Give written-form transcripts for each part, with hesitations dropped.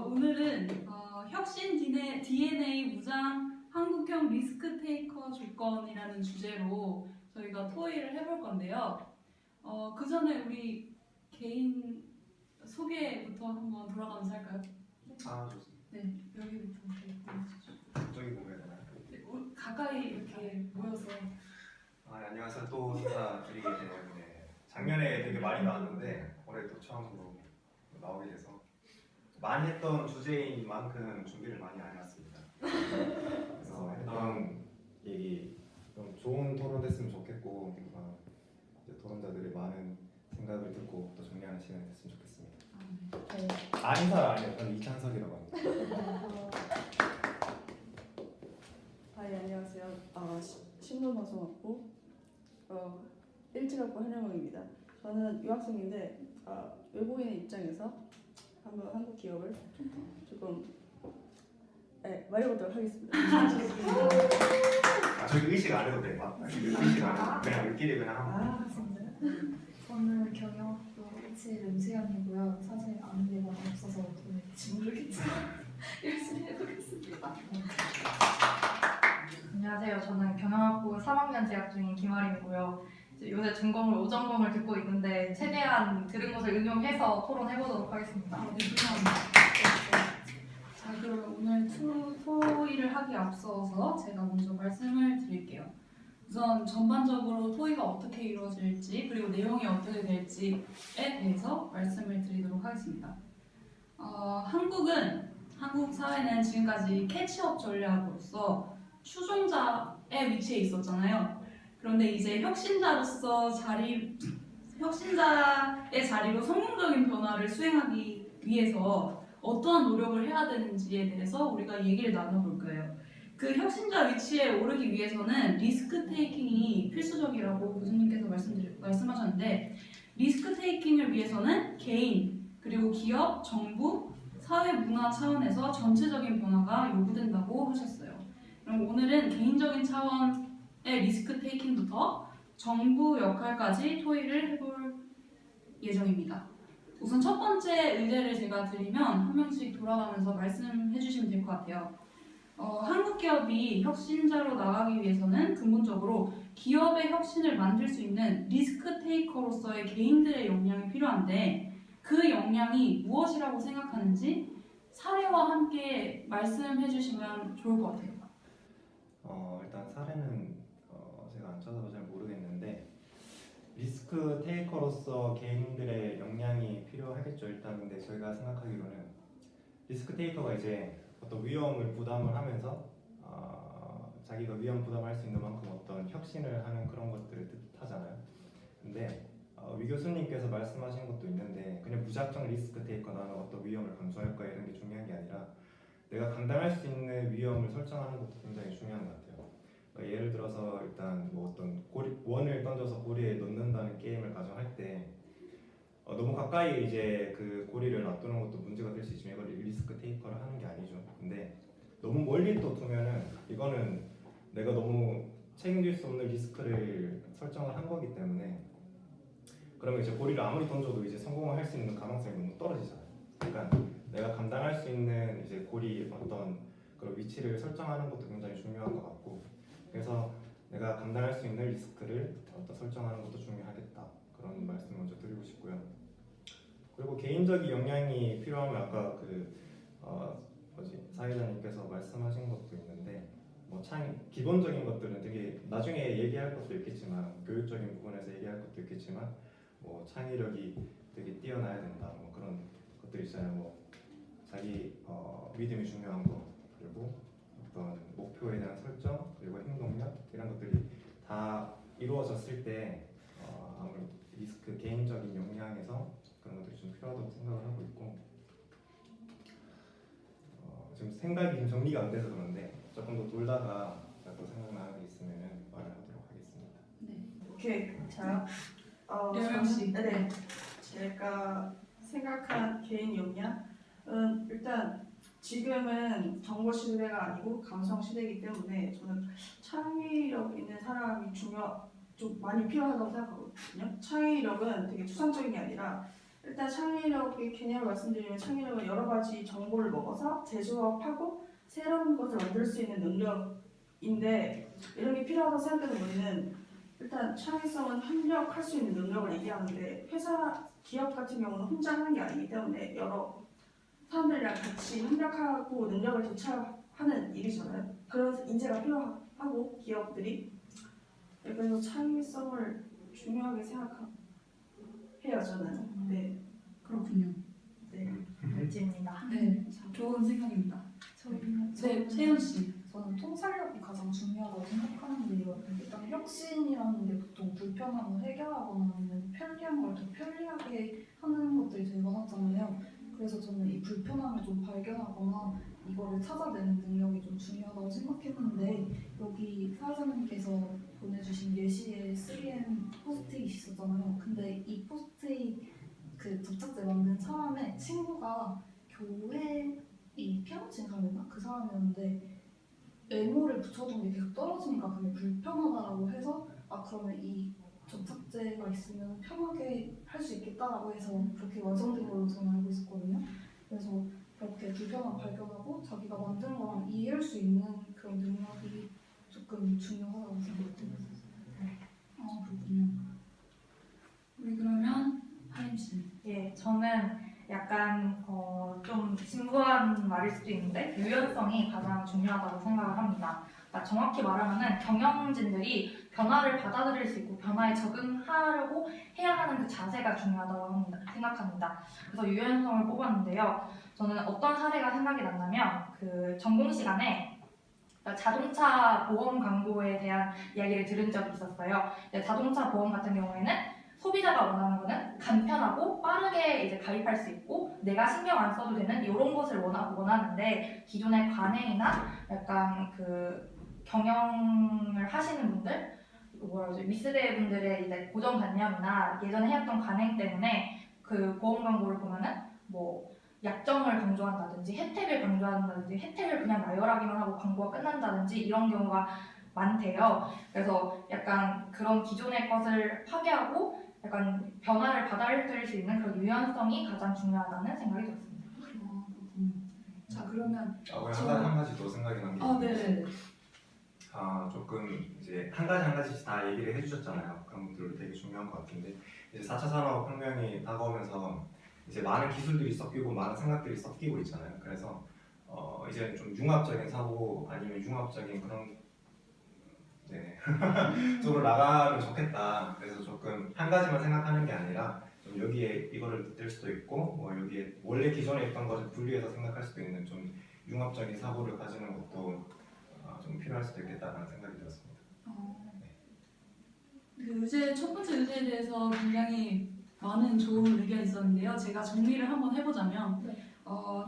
오늘은 혁신 DNA 무장 한국형 리스크 테이커 조건이라는 주제로 저희가 토의를 해볼 건데요. 그 전에 우리 개인 소개부터 한번 돌아가면서 할까요? 좋습니다. 네, 여기부터 보여주시죠. 저기 보면 되나요? 네, 가까이 이렇게 모여서. 안녕하세요. 또 인사드리게 되는데 작년에 되게 많이 나왔는데 올해 또 처음으로 나오게 돼서 많이 했던 주제인 만큼 준비를 많이 안 해왔습니다. 그래서 했던 얘기 좀 좋은 토론 됐으면 좋겠고 이제 토론자들의 많은 생각을 듣고 또 정리하는 시간이 됐으면 좋겠습니다. 네. 인사 아니에요. 저는 이찬석이라고 합니다. 안녕하세요. 신문방송학부 일지학부 한영웅입니다. 저는 유학생인데 외국인의 입장에서 한번 한국 기업을 조금 말해보도록 하겠습니다. 저기 의식 안 해도 돼. 의식 안 해도 그냥 우리끼리 그냥 하면 저는 경영학부 17 음수연이고요. 사실 아는 게 많이 없어서 어떻게 될지 모르겠지만 열심히 해보겠습니다. 안녕하세요. 저는 경영학부 3학년 재학 중인 김아림이고요. 요새 전공을 5전공을 듣고 있는데 최대한 들은 것을 응용해서 토론해보도록 하겠습니다. 네, 감사합니다. 자, 그럼 오늘 토의를 하기 앞서서 제가 먼저 말씀을 드릴게요. 우선 전반적으로 토의가 어떻게 이루어질지 그리고 내용이 어떻게 될지에 대해서 말씀을 드리도록 하겠습니다. 한국 사회는 지금까지 캐치업 전략으로서 추종자의 위치에 있었잖아요. 그런데 이제 혁신자의 자리로 성공적인 변화를 수행하기 위해서 어떠한 노력을 해야 되는지에 대해서 우리가 얘기를 나눠볼 거예요. 그 혁신자 위치에 오르기 위해서는 리스크 테이킹이 필수적이라고 교수님께서 말씀하셨는데, 리스크 테이킹을 위해서는 개인, 그리고 기업, 정부, 사회 문화 차원에서 전체적인 변화가 요구된다고 하셨어요. 그럼 오늘은 개인적인 차원의 리스크 테이킹부터 정부 역할까지 토의를 해볼 예정입니다. 우선 첫 번째 의제를 제가 드리면 한 명씩 돌아가면서 말씀해 주시면 될 것 같아요. 한국 기업이 혁신자로 나가기 위해서는 근본적으로 기업의 혁신을 만들 수 있는 리스크 테이커로서의 개인들의 역량이 필요한데, 그 역량이 무엇이라고 생각하는지 사례와 함께 말씀해 주시면 좋을 것 같아요. 일단 사례는 제가 안 찾아서 잘 모르겠는데 리스크 테이커로서 개인들의 역량이 필요하겠죠. 일단 근데 저희가 생각하기로는 리스크 테이커가 이제 어떤 위험을 부담을 하면서 자기가 위험 부담할 수 있는 만큼 어떤 혁신을 하는 그런 것들을 뜻하잖아요. 근데 위 교수님께서 말씀하신 것도 있는데 그냥 무작정 리스크 테이커 나는 어떤 위험을 감수할 거야 이런 게 중요한 게 아니라 내가 감당할 수 있는 위험을 설정하는 것도 굉장히 중요한 것 같아요. 예를 들어서 일단 뭐 어떤 원을 던져서 고리에 넣는다는 게임을 가정할 때 너무 가까이 이제 그 고리를 놔두는 것도 문제가 될 수 있지만 이걸 리스크 테이커를 하는 게 아니죠. 근데 너무 멀리 또 두면은 이거는 내가 너무 책임질 수 없는 리스크를 설정을 한 거기 때문에 그러면 이제 고리를 아무리 던져도 이제 성공을 할 수 있는 가능성이 너무 떨어지잖아요. 그러니까 내가 감당할 수 있는 이제 고리 어떤 그런 위치를 설정하는 것도 굉장히 중요한 것 같고, 그래서 내가 감당할 수 있는 리스크를 어떤 설정하는 것도 중요하겠다, 그런 말씀 먼저 드리고 싶고요. 그리고 개인적인 역량이 필요하면 아까 사회자님께서 말씀하신 것도 있는데 기본적인 것들은 되게 나중에 얘기할 것도 있겠지만 교육적인 부분에서 얘기할 것도 있겠지만 창의력이 되게 뛰어나야 된다, 그런 것들 있잖아요. 자기 믿음이 중요한 거, 그리고 어떤 목표에 대한 설정, 그리고 행동력 이런 것들이 다 이루어졌을 때 아무래도 리스크 개인적인 역량에서 그런 것들이 좀 필요하다고 생각을 하고 있고, 지금 생각이 좀 정리가 안 돼서 그런데 조금 더 돌다가 또 생각나는 게 있으면 말을 하도록 하겠습니다. 네. 오케이, 자, 려영 씨. 네, 제가 생각한 개인 역량은 일단 지금은 정보 시대가 아니고 감성 시대이기 때문에 저는 창의력 있는 사람이 좀 많이 필요하다고 생각하거든요. 창의력은 되게 추상적인 게 아니라 일단 창의력의 개념을 말씀드리면 창의력은 여러 가지 정보를 먹어서 재조합하고 새로운 것을 만들 수 있는 능력인데 이런 게 필요하다고 생각되는 우리는 일단 창의성은 협력할 수 있는 능력을 얘기하는데 회사, 기업 같은 경우는 혼자 하는 게 아니기 때문에 여러 사람들이랑 같이 협력하고 능력을 대체하는 일이잖아요. 그런 인재가 필요하고 기업들이 그래서 창의성을 중요하게 생각해요 저는. 네. 그렇군요. 네. 멋집니다. 네, 좋은 생각입니다. 네, 세연 씨. 저는 통찰력이 가장 중요하다고 생각하는데요. 일단 혁신이라는 게 보통 불편함을 해결하거나 아니면 편리한 걸 더 편리하게 하는 것들이 되게 많았잖아요. 그래서 저는 이 불편함을 좀 발견하거나 이거를 찾아내는 능력이 좀 중요하다고 생각했는데 여기 사회자님께서 보내주신 예시에 3M 포스트잇이 있었잖아요. 근데 이 포스트잇 그 접착제 만든 사람의 친구가 교회 이 피아노 치는 사람이었나? 그 사람이었는데 메모를 붙여둔 게 계속 떨어지니까 그게 불편하다라고 해서 그러면 이 접착제가 있으면 편하게 할 수 있겠다라고 해서 그렇게 완성된 걸로 저는 알고 있었거든요. 그래서 그렇게 불편함 발견하고 자기가 만든 거랑 이해할 수 있는 그런 능력이 조금 중요하다고 생각해요. 그렇군요. 우리 그러면 하임 씨. 예, 저는 약간 좀 진부한 말일 수도 있는데 유연성이 가장 중요하다고 생각을 합니다. 그러니까 정확히 말하면은 경영진들이 변화를 받아들일 수 있고 변화에 적응하려고 해야 하는 그 자세가 중요하다고 생각합니다. 그래서 유연성을 뽑았는데요. 저는 어떤 사례가 생각이 났냐면 그 전공 시간에 자동차 보험 광고에 대한 이야기를 들은 적이 있었어요. 자동차 보험 같은 경우에는 소비자가 원하는 거는 간편하고 빠르게 이제 가입할 수 있고 내가 신경 안 써도 되는 이런 것을 원하는데 기존의 관행이나 약간 그 경영을 하시는 분들 윗세대 분들의 이제 고정관념이나 예전에 해왔던 관행 때문에 그 보험 광고를 보면은 뭐 약정을 강조한다든지 혜택을 강조한다든지 혜택을 그냥 나열하기만 하고 광고가 끝난다든지 이런 경우가 많대요. 그래서 약간 그런 기존의 것을 파괴하고 약간 변화를 받아들일 수 있는 그런 유연성이 가장 중요하다는 생각이 들었습니다. 자 그러면 한 가지 더 생각이 난 게 네네. 조금 이제 한 가지씩 다 얘기를 해주셨잖아요. 그런 것들 되게 중요한 것 같은데 이제 4차 산업혁명이 다가오면서 이제 많은 기술들이 섞이고 많은 생각들이 섞이고 있잖아요. 그래서 이제 좀 융합적인 사고 아니면 융합적인 그런 쪽으로 나가면 좋겠다. 그래서 조금 한 가지만 생각하는 게 아니라 좀 여기에 이거를 빗댈 수도 있고 뭐 여기에 원래 기존에 있던 것을 분리해서 생각할 수도 있는 좀 융합적인 사고를 가지는 것도 좀 필요할 수도 있겠다라는 생각이 들었습니다. 그 첫 번째 의제에 대해서 굉장히 많은 좋은 의견이 있었는데요. 제가 정리를 한번 해보자면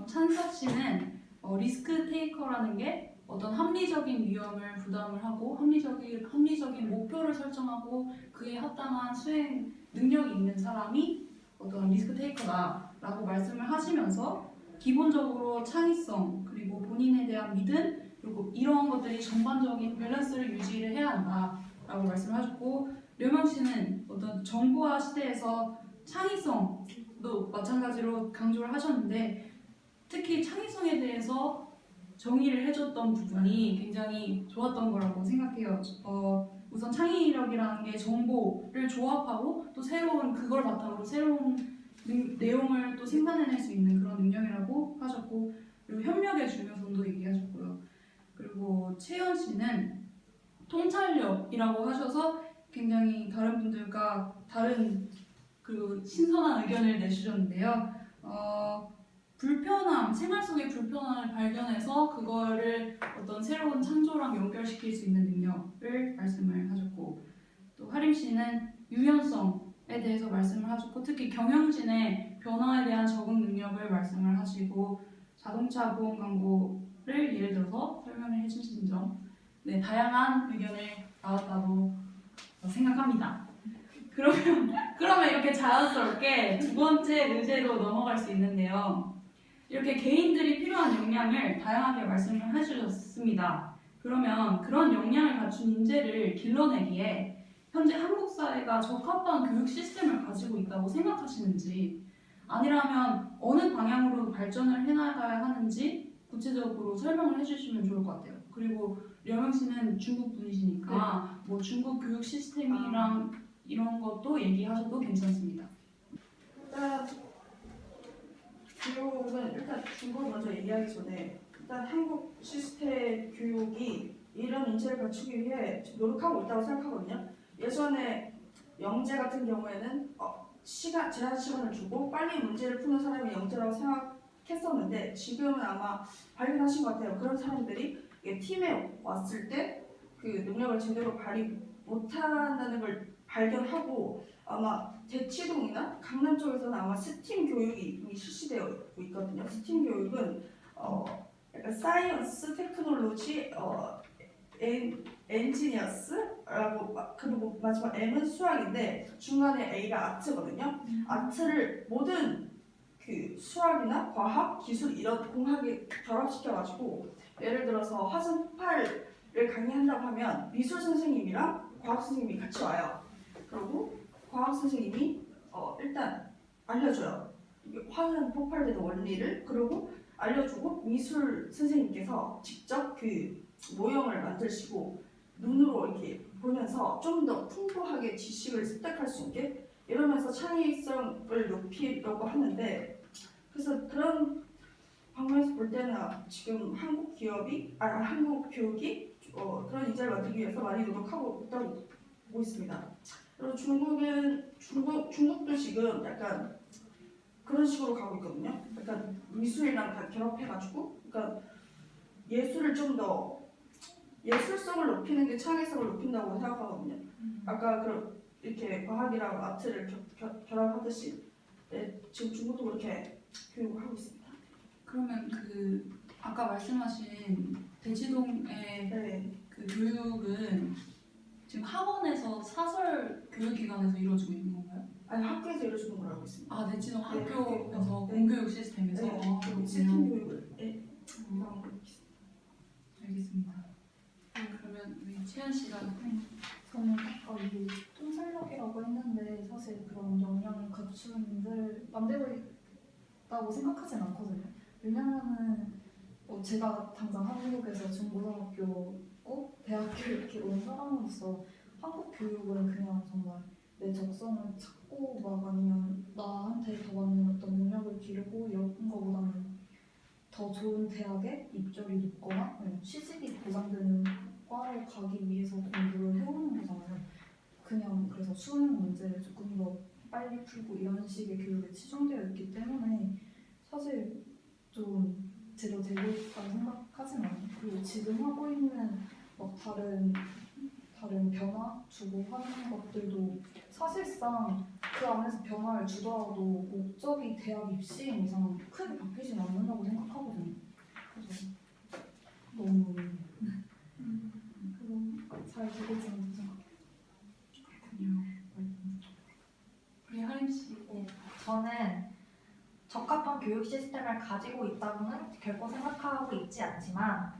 찬석 씨는 리스크 테이커라는 게 어떤 합리적인 위험을 부담을 하고 합리적인 목표를 설정하고 그에 합당한 수행 능력이 있는 사람이 어떤 리스크 테이커다라고 말씀을 하시면서 기본적으로 창의성 그리고 본인에 대한 믿음 그리고 이러한 것들이 전반적인 밸런스를 유지를 해야 한다라고 말씀하셨고 류명 씨는 어떤 정보화 시대에서 창의성도 마찬가지로 강조를 하셨는데 특히 창의성에 대해서 정의를 해줬던 부분이 굉장히 좋았던 거라고 생각해요. 우선 창의력이라는 게 정보를 조합하고 또 새로운 그걸 바탕으로 새로운 내용을 또 생산해낼 수 있는 그런 능력이라고 하셨고 그리고 협력의 중요성도 얘기하셨고요. 그리고 채연 씨는 통찰력이라고 하셔서 굉장히 다른 분들과 다른 그리고 신선한 의견을 내주셨는데요. 불편함, 생활 속의 불편함을 발견해서 그거를 어떤 새로운 창조랑 연결시킬 수 있는 능력을 말씀을 하셨고 또 하림 씨는 유연성에 대해서 말씀을 하셨고 특히 경영진의 변화에 대한 적응 능력을 말씀을 하시고 자동차 보험 광고를 예를 들어서 설명을 해주신 점 다양한 의견을 나왔다고 생각합니다. 그러면 이렇게 자연스럽게 두 번째 의제로 넘어갈 수 있는데요. 이렇게 개인들이 필요한 역량을 다양하게 말씀을 해주셨습니다. 그러면 그런 역량을 갖춘 인재를 길러내기에 현재 한국 사회가 적합한 교육 시스템을 가지고 있다고 생각하시는지 아니라면 어느 방향으로 발전을 해나가야 하는지 구체적으로 설명을 해주시면 좋을 것 같아요. 그리고 려명 씨는 중국 분이시니까 뭐 중국 교육 시스템이랑 이런 것도 얘기하셔도 괜찮습니다. 일단 교육은 일단 중국 먼저 얘기하기 전에 일단 한국 시스템 교육이 이런 인재를 갖추기 위해 노력하고 있다고 생각하거든요. 예전에 영재 같은 경우에는 시간 제한 시간을 주고 빨리 문제를 푸는 사람이 영재라고 생각했었는데 지금은 아마 발견하신 것 같아요. 그런 사람들이 이게 팀에 왔을 때 그 능력을 제대로 발휘 못한다는 걸 발견하고 아마 대치동이나 강남 쪽에서는 아마 스팀 교육이 이미 실시되어 있거든요. 스팀 교육은 약간 사이언스, 테크놀로지, 엔지니어스라고 그리고 마지막 M은 수학인데 중간에 A가 아트거든요. 아트를 모든 그 수학이나 과학, 기술 이런 공학에 결합시켜가지고 예를 들어서 화산 폭발을 강의한다고 하면 미술 선생님이랑 과학 선생님이 같이 와요. 그리고 과학 선생님이 일단 알려줘요. 화산 폭발되는 원리를. 그리고 알려주고 미술 선생님께서 직접 그 모형을 만드시고 눈으로 이렇게 보면서 좀 더 풍부하게 지식을 습득할 수 있게 이러면서 창의성을 높이려고 하는데 그래서 그런 방면에서 볼 때는 지금 한국 교육이 그런 인재를 만들기 위해서 많이 노력하고 있다고 보고 있습니다. 그리고 중국도 지금 약간 그런 식으로 가고 있거든요. 약간 미술이랑 다 결합해가지고, 그러니까 예술을 좀 더 예술성을 높이는 게 창의성을 높인다고 생각하거든요. 아까 이렇게 과학이랑 아트를 결합하듯이 지금 중국도 그렇게 교육을 하고 있습니다. 그러면 그 아까 말씀하신 대치동의 네, 그 교육은 지금 학원에서 사설 교육기관에서 이루어지고 있는 건가요? 아니 학교에서 이루어지는 걸 알고 있습니다. 아, 대치동 네, 학교에서 네. 공교육 시스템에서 네, 그렇군요. 스팀 교육을 하고 있습니다. 알겠습니다. 그러면 우리 채연 씨가 저는 아까 이게 통찰력이라고 했는데 사실 그런 역량을 갖춘 분들 만들고 있다고 생각하진 않거든요. 왜냐면은 제가 당장 한국에서 중고등학교고 대학교 이렇게 온 사람으로서 한국 교육은 그냥 정말 내 적성을 찾고 막 아니면 나한테 더 맞는 어떤 능력을 기르고 이런 거보다는 더 좋은 대학에 입적이 높거나 아니면 취직이 보장되는 과로 가기 위해서 공부를 해오는 거잖아요. 그냥 그래서 수능 문제를 조금 더 빨리 풀고 이런 식의 교육에 치중되어 있기 때문에 사실 좀 제대로 되고 있다고 생각하진 않아요. 그리고 지금 하고 있는 막 다른 변화 주고 하는 것들도 사실상 그 안에서 변화를 주더라도 목적이 대학 입시인 이상 크게 바뀌진 않는다고 생각하거든요. 그래서 너무 잘 되고 있는 생각해요. 그렇군요. 우리 하림 씨. 네, 저는 적합한 교육 시스템을 가지고 있다고는 결코 생각하고 있지 않지만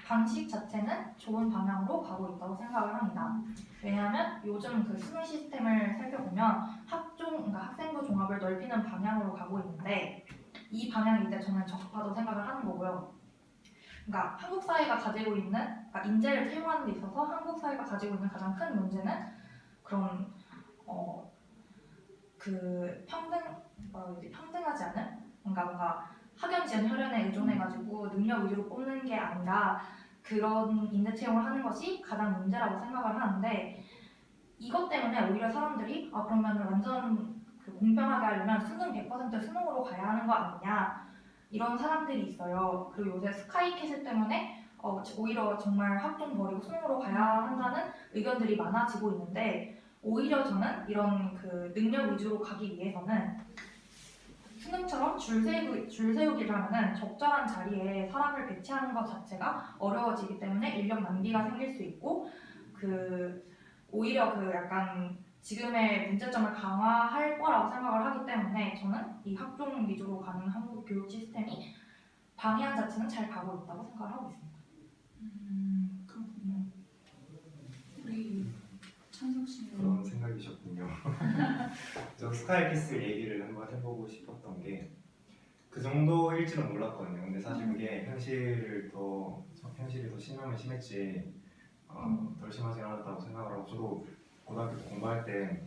방식 자체는 좋은 방향으로 가고 있다고 생각을 합니다. 왜냐하면 요즘 그 수능 시스템을 살펴보면 그러니까 학생부 종합을 넓히는 방향으로 가고 있는데 이 방향이 이제 저는 적합하다고 생각을 하는 거고요. 그러니까 한국 사회가 가지고 있는 그러니까 인재를 채용하는 데 있어서 한국 사회가 가지고 있는 가장 큰 문제는 그런 그 평등하지 않은 뭔가 학연 지연 혈연에 의존해가지고 능력 위주로 뽑는 게 아니라 그런 인재 채용을 하는 것이 가장 문제라고 생각을 하는데 이것 때문에 오히려 사람들이 그러면 완전 그 공평하게 하려면 수능 100% 수능으로 가야 하는 거 아니냐 이런 사람들이 있어요. 그리고 요새 스카이캐슬 때문에 오히려 정말 학종 버리고 수능으로 가야 한다는 의견들이 많아지고 있는데 오히려 저는 이런 그 능력 위주로 가기 위해서는 수능처럼 줄 세우기를 하면은 적절한 자리에 사람을 배치하는 것 자체가 어려워지기 때문에 인력 낭비가 생길 수 있고 오히려 그 약간 지금의 문제점을 강화할 거라고 생각을 하기 때문에 저는 이 학종 위주로 가는 한국 교육 시스템이 방향 자체는 잘 가고 있다고 생각을 하고 있습니다. 그렇군요. 우리 찬석 씨는 그런 생각이셨군요. 저 스카이피스 얘기를 한번 해보고 싶었던 게 그 정도일지는 몰랐거든요. 근데 사실 그게 현실이 더 심하면 심했지 덜 심하지 않았다고 생각을 하고, 저도 고등학교 때 공부할 때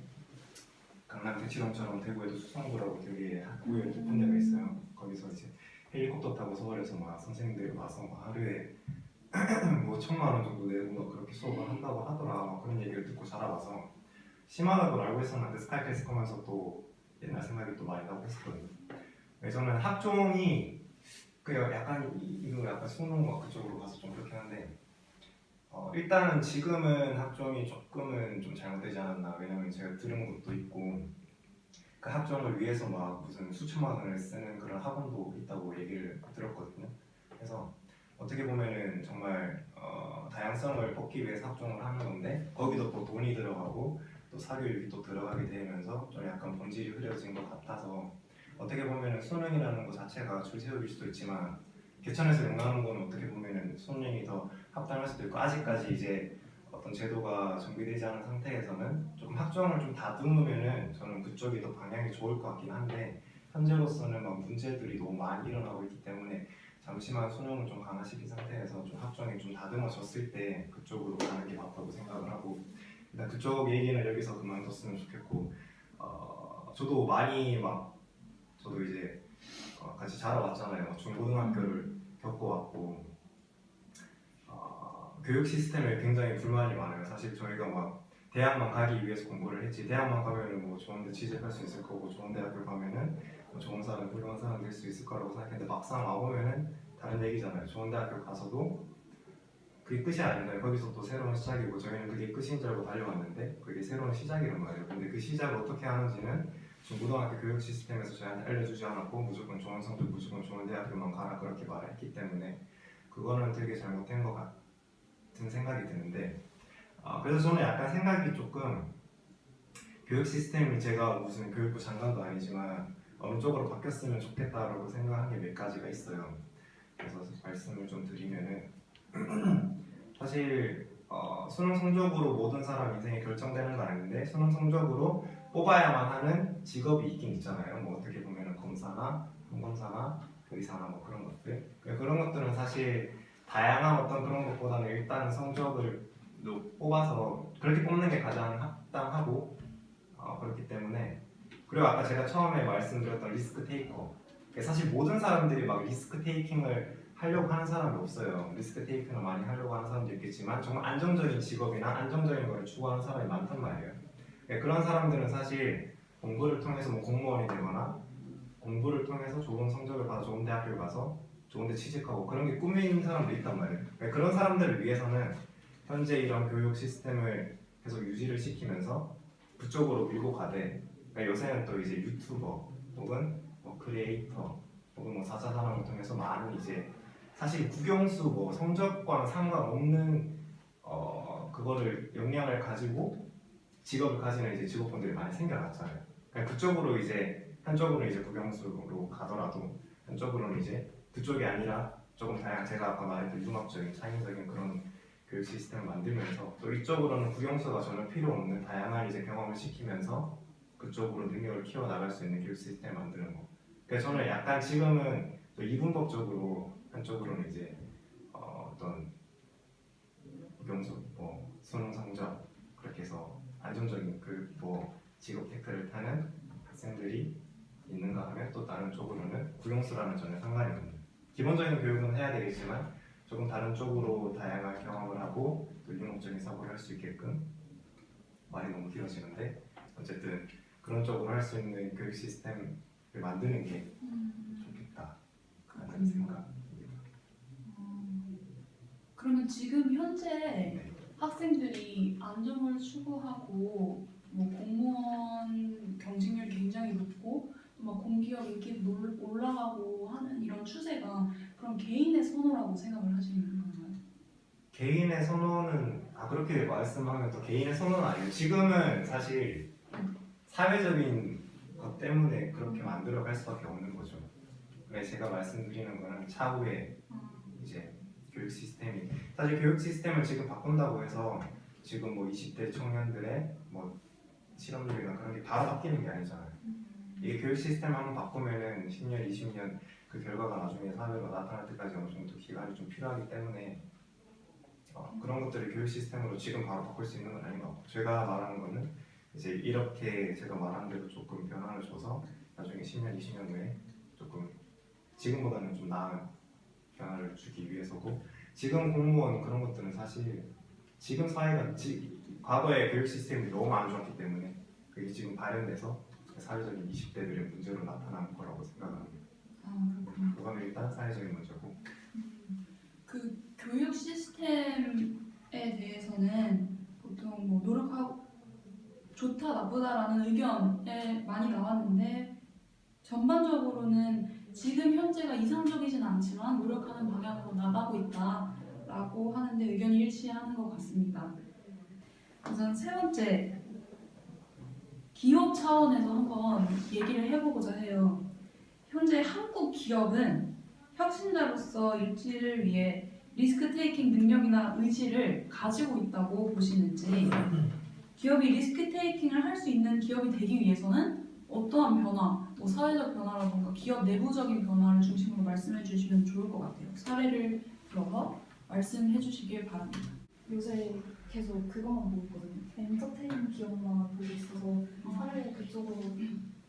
강남 대치동처럼 대구에도 수성구라고 되게 학구에 높은 데가 있어요. 거기서 이제 헬리콥터 타고 서울에서 막 선생님들이 와서 막 하루에 뭐 1,000만 원 정도 내고 막 그렇게 수업을 한다고 하더라. 막 그런 얘기를 듣고 자라와서 심하다고 알고 있었는데 스카이패스 하면서 또 옛날 생각이 또 많이 나고 했었거든요. 저는 학종이 그 약간 이거 약간 수능과 그쪽으로 가서 좀 그렇긴 한데 일단은 지금은 학종이 조금은 좀 잘못되지 않았나. 왜냐면 제가 들은 것도 있고 그 학종을 위해서 막 무슨 수천만 원을 쓰는 그런 학원도 있다고 얘기를 들었거든요. 그래서 어떻게 보면은 정말 다양성을 뽑기 위해서 학종을 하는 건데 거기도 또 돈이 들어가고 또 사교육이 또 들어가게 되면서 좀 약간 본질이 흐려진 것 같아서 어떻게 보면은 수능이라는 것 자체가 줄세우일 수도 있지만 개천에서 용나는 건 어떻게 보면은 수능이 더 합당할 수도 있고, 아직까지 이제 어떤 제도가 정비되지 않은 상태에서는 조금 학종을 좀 다듬으면은 저는 그쪽이 더 방향이 좋을 것 같긴 한데 현재로서는 막 문제들이 너무 많이 일어나고 있기 때문에 잠시만 수능을 좀 강화시킨 상태에서 좀 학종이 좀 다듬어졌을 때 그쪽으로 가는 게 맞다고 생각을 하고, 일단 그쪽 얘기는 여기서 그만뒀으면 좋겠고, 저도 많이 막 저도 이제 같이 자라왔잖아요. 중고등학교를 겪어왔고 교육 시스템에 굉장히 불만이 많아요. 사실 저희가 막 대학만 가기 위해서 공부를 했지, 대학만 가면은 뭐 좋은 데 취직할 수 있을 거고 좋은 대학교 가면은 뭐 좋은 사람, 훌륭한 사람 될 수 있을 거라고 생각했는데 막상 와보면은 다른 얘기잖아요. 좋은 대학교 가서도 그게 끝이 아닌가요? 거기서 또 새로운 시작이고 저희는 그게 끝인 줄 알고 달려왔는데 그게 새로운 시작이란 말이에요. 근데 그 시작을 어떻게 하는지는 중고등학교 교육 시스템에서 저희한테 알려주지 않았고 무조건 좋은 성적, 무조건 좋은 대학교만 가라 그렇게 말했기 때문에 그거는 되게 잘못된 것 같은 생각이 드는데 그래서 저는 약간 생각이 조금 교육 시스템이 제가 무슨 교육부 장관도 아니지만 어느 쪽으로 바뀌었으면 좋겠다라고 생각한 게 몇 가지가 있어요. 그래서 말씀을 좀 드리면은 사실 수능 성적으로 모든 사람 인생이 결정되는 건 아닌데 수능 성적으로 뽑아야만 하는 직업이 있긴 있잖아요. 뭐 어떻게 보면은 검사나 항공사나 의사나 뭐 그런 것들. 그런 것들은 사실 다양한 어떤 그런 것보다는 일단 성적을 뽑아서 그렇게 뽑는 게 가장 합당하고 그렇기 때문에, 그리고 아까 제가 처음에 말씀드렸던 리스크 테이커, 사실 모든 사람들이 막 리스크 테이킹을 하려고 하는 사람이 없어요. 리스크 테이킹을 많이 하려고 하는 사람도 있겠지만 정말 안정적인 직업이나 안정적인 걸 추구하는 사람이 많단 말이에요. 그런 사람들은 사실 공부를 통해서 뭐 공무원이 되거나 공부를 통해서 좋은 성적을 받아 좋은 대학교를 가서 좋은 데 취직하고 그런 게 꿈인 사람도 있단 말이에요. 그런 사람들을 위해서는 현재 이런 교육 시스템을 계속 유지를 시키면서 그쪽으로 밀고 가되, 요새는 또 이제 유튜버 혹은 뭐 크리에이터 혹은 뭐 4차 산업을 통해서 많은 이제 사실 국영수 뭐 성적과는 상관없는 그거를 역량을 가지고 직업을 가지는 이제 직업군들이 많이 생겨났잖아요. 그쪽으로 이제 한쪽으로 이제 국영수로 가더라도 한쪽으로는 이제 그쪽이 아니라 조금 다양한, 제가 아까 말했던 융합적인 창의적인 그런 교육 시스템을 만들면서 또 이쪽으로는 국영수가 전혀 필요 없는 다양한 이제 경험을 시키면서 그쪽으로 능력을 키워 나갈 수 있는 교육 시스템을 만드는 거. 그래서 저는 약간 지금은 또 이분법적으로 한쪽으로는 이제 어떤 국영수, 뭐 수능 성적 그렇게 해서 안정적인 그 뭐 직업 테크를 타는 학생들이 있는가 하면 또 다른 쪽으로는 국영수라는 전혀 상관이 없는, 기본적인 교육은 해야 되겠지만 조금 다른 쪽으로 다양한 경험을 하고 또 융합적인 사고를 할 수 있게끔, 말이 너무 길어지는데 어쨌든 그런 쪽으로 할 수 있는 교육 시스템을 만드는 게 좋겠다라는 생각입니다. 그러면 지금 현재 네. 학생들이 안정을 추구하고 뭐 공무원 경쟁률이 굉장히 높고 막 공기업 인기 올라가고 하는 이런 추세가 그럼 개인의 선호라고 생각을 하시는 건가요? 개인의 선호는 그렇게 말씀하면 또 개인의 선호는 아니에요. 지금은 사실 사회적인 것 때문에 그렇게 만들어갈 수밖에 없는 거죠. 제가 말씀드리는 거는 차후에 이제 교육 시스템이, 사실 교육 시스템을 지금 바꾼다고 해서 지금 뭐 20대 청년들의 뭐 실험률이나 그런 게 바로 바뀌는 게 아니잖아요. 이게 교육 시스템 한번 바꾸면은 10년, 20년 그 결과가 나중에 사회로 나타날 때까지 어느 정도 기간이 좀 필요하기 때문에 그런 것들을 교육 시스템으로 지금 바로 바꿀 수 있는 건 아닌 것 같고, 제가 말하는 거는 이제 이렇게 제가 말한 대로 조금 변화를 줘서 나중에 10년, 20년 후에 조금 지금보다는 좀 나은 변화를 주기 위해서고, 지금 공무원 그런 것들은 사실 지금 사회가 과거의 교육 시스템이 너무 안 좋았기 때문에 그게 지금 발현돼서 사회적인 20대들의 문제로 나타나는 거라고 생각합니다. 그렇군요. 그거는 일단 사회적인 문제고, 그 교육 시스템에 대해서는 보통 뭐 노력하고 좋다 나쁘다라는 의견에 많이 나왔는데, 전반적으로는 지금 현재가 이상적이진 않지만 노력하는 방향으로 나가고 있다라고 하는데 의견이 일치하는 것 같습니다. 우선 세 번째, 기업 차원에서 한번 얘기를 해보고자 해요. 현재 한국 기업은 혁신자로서 일지를 위해 리스크 테이킹 능력이나 의지를 가지고 있다고 보시는지, 기업이 리스크 테이킹을 할 수 있는 기업이 되기 위해서는 어떠한 변화, 뭐 사회적 변화라던가 기업 내부적인 변화를 중심으로 말씀해 주시면 좋을 것 같아요. 사례를 들어서 말씀해 주시길 바랍니다. 요새 계속 그것만 보고 있거든요. 엔터테인 기업만 보고 있어서 사례를 그쪽으로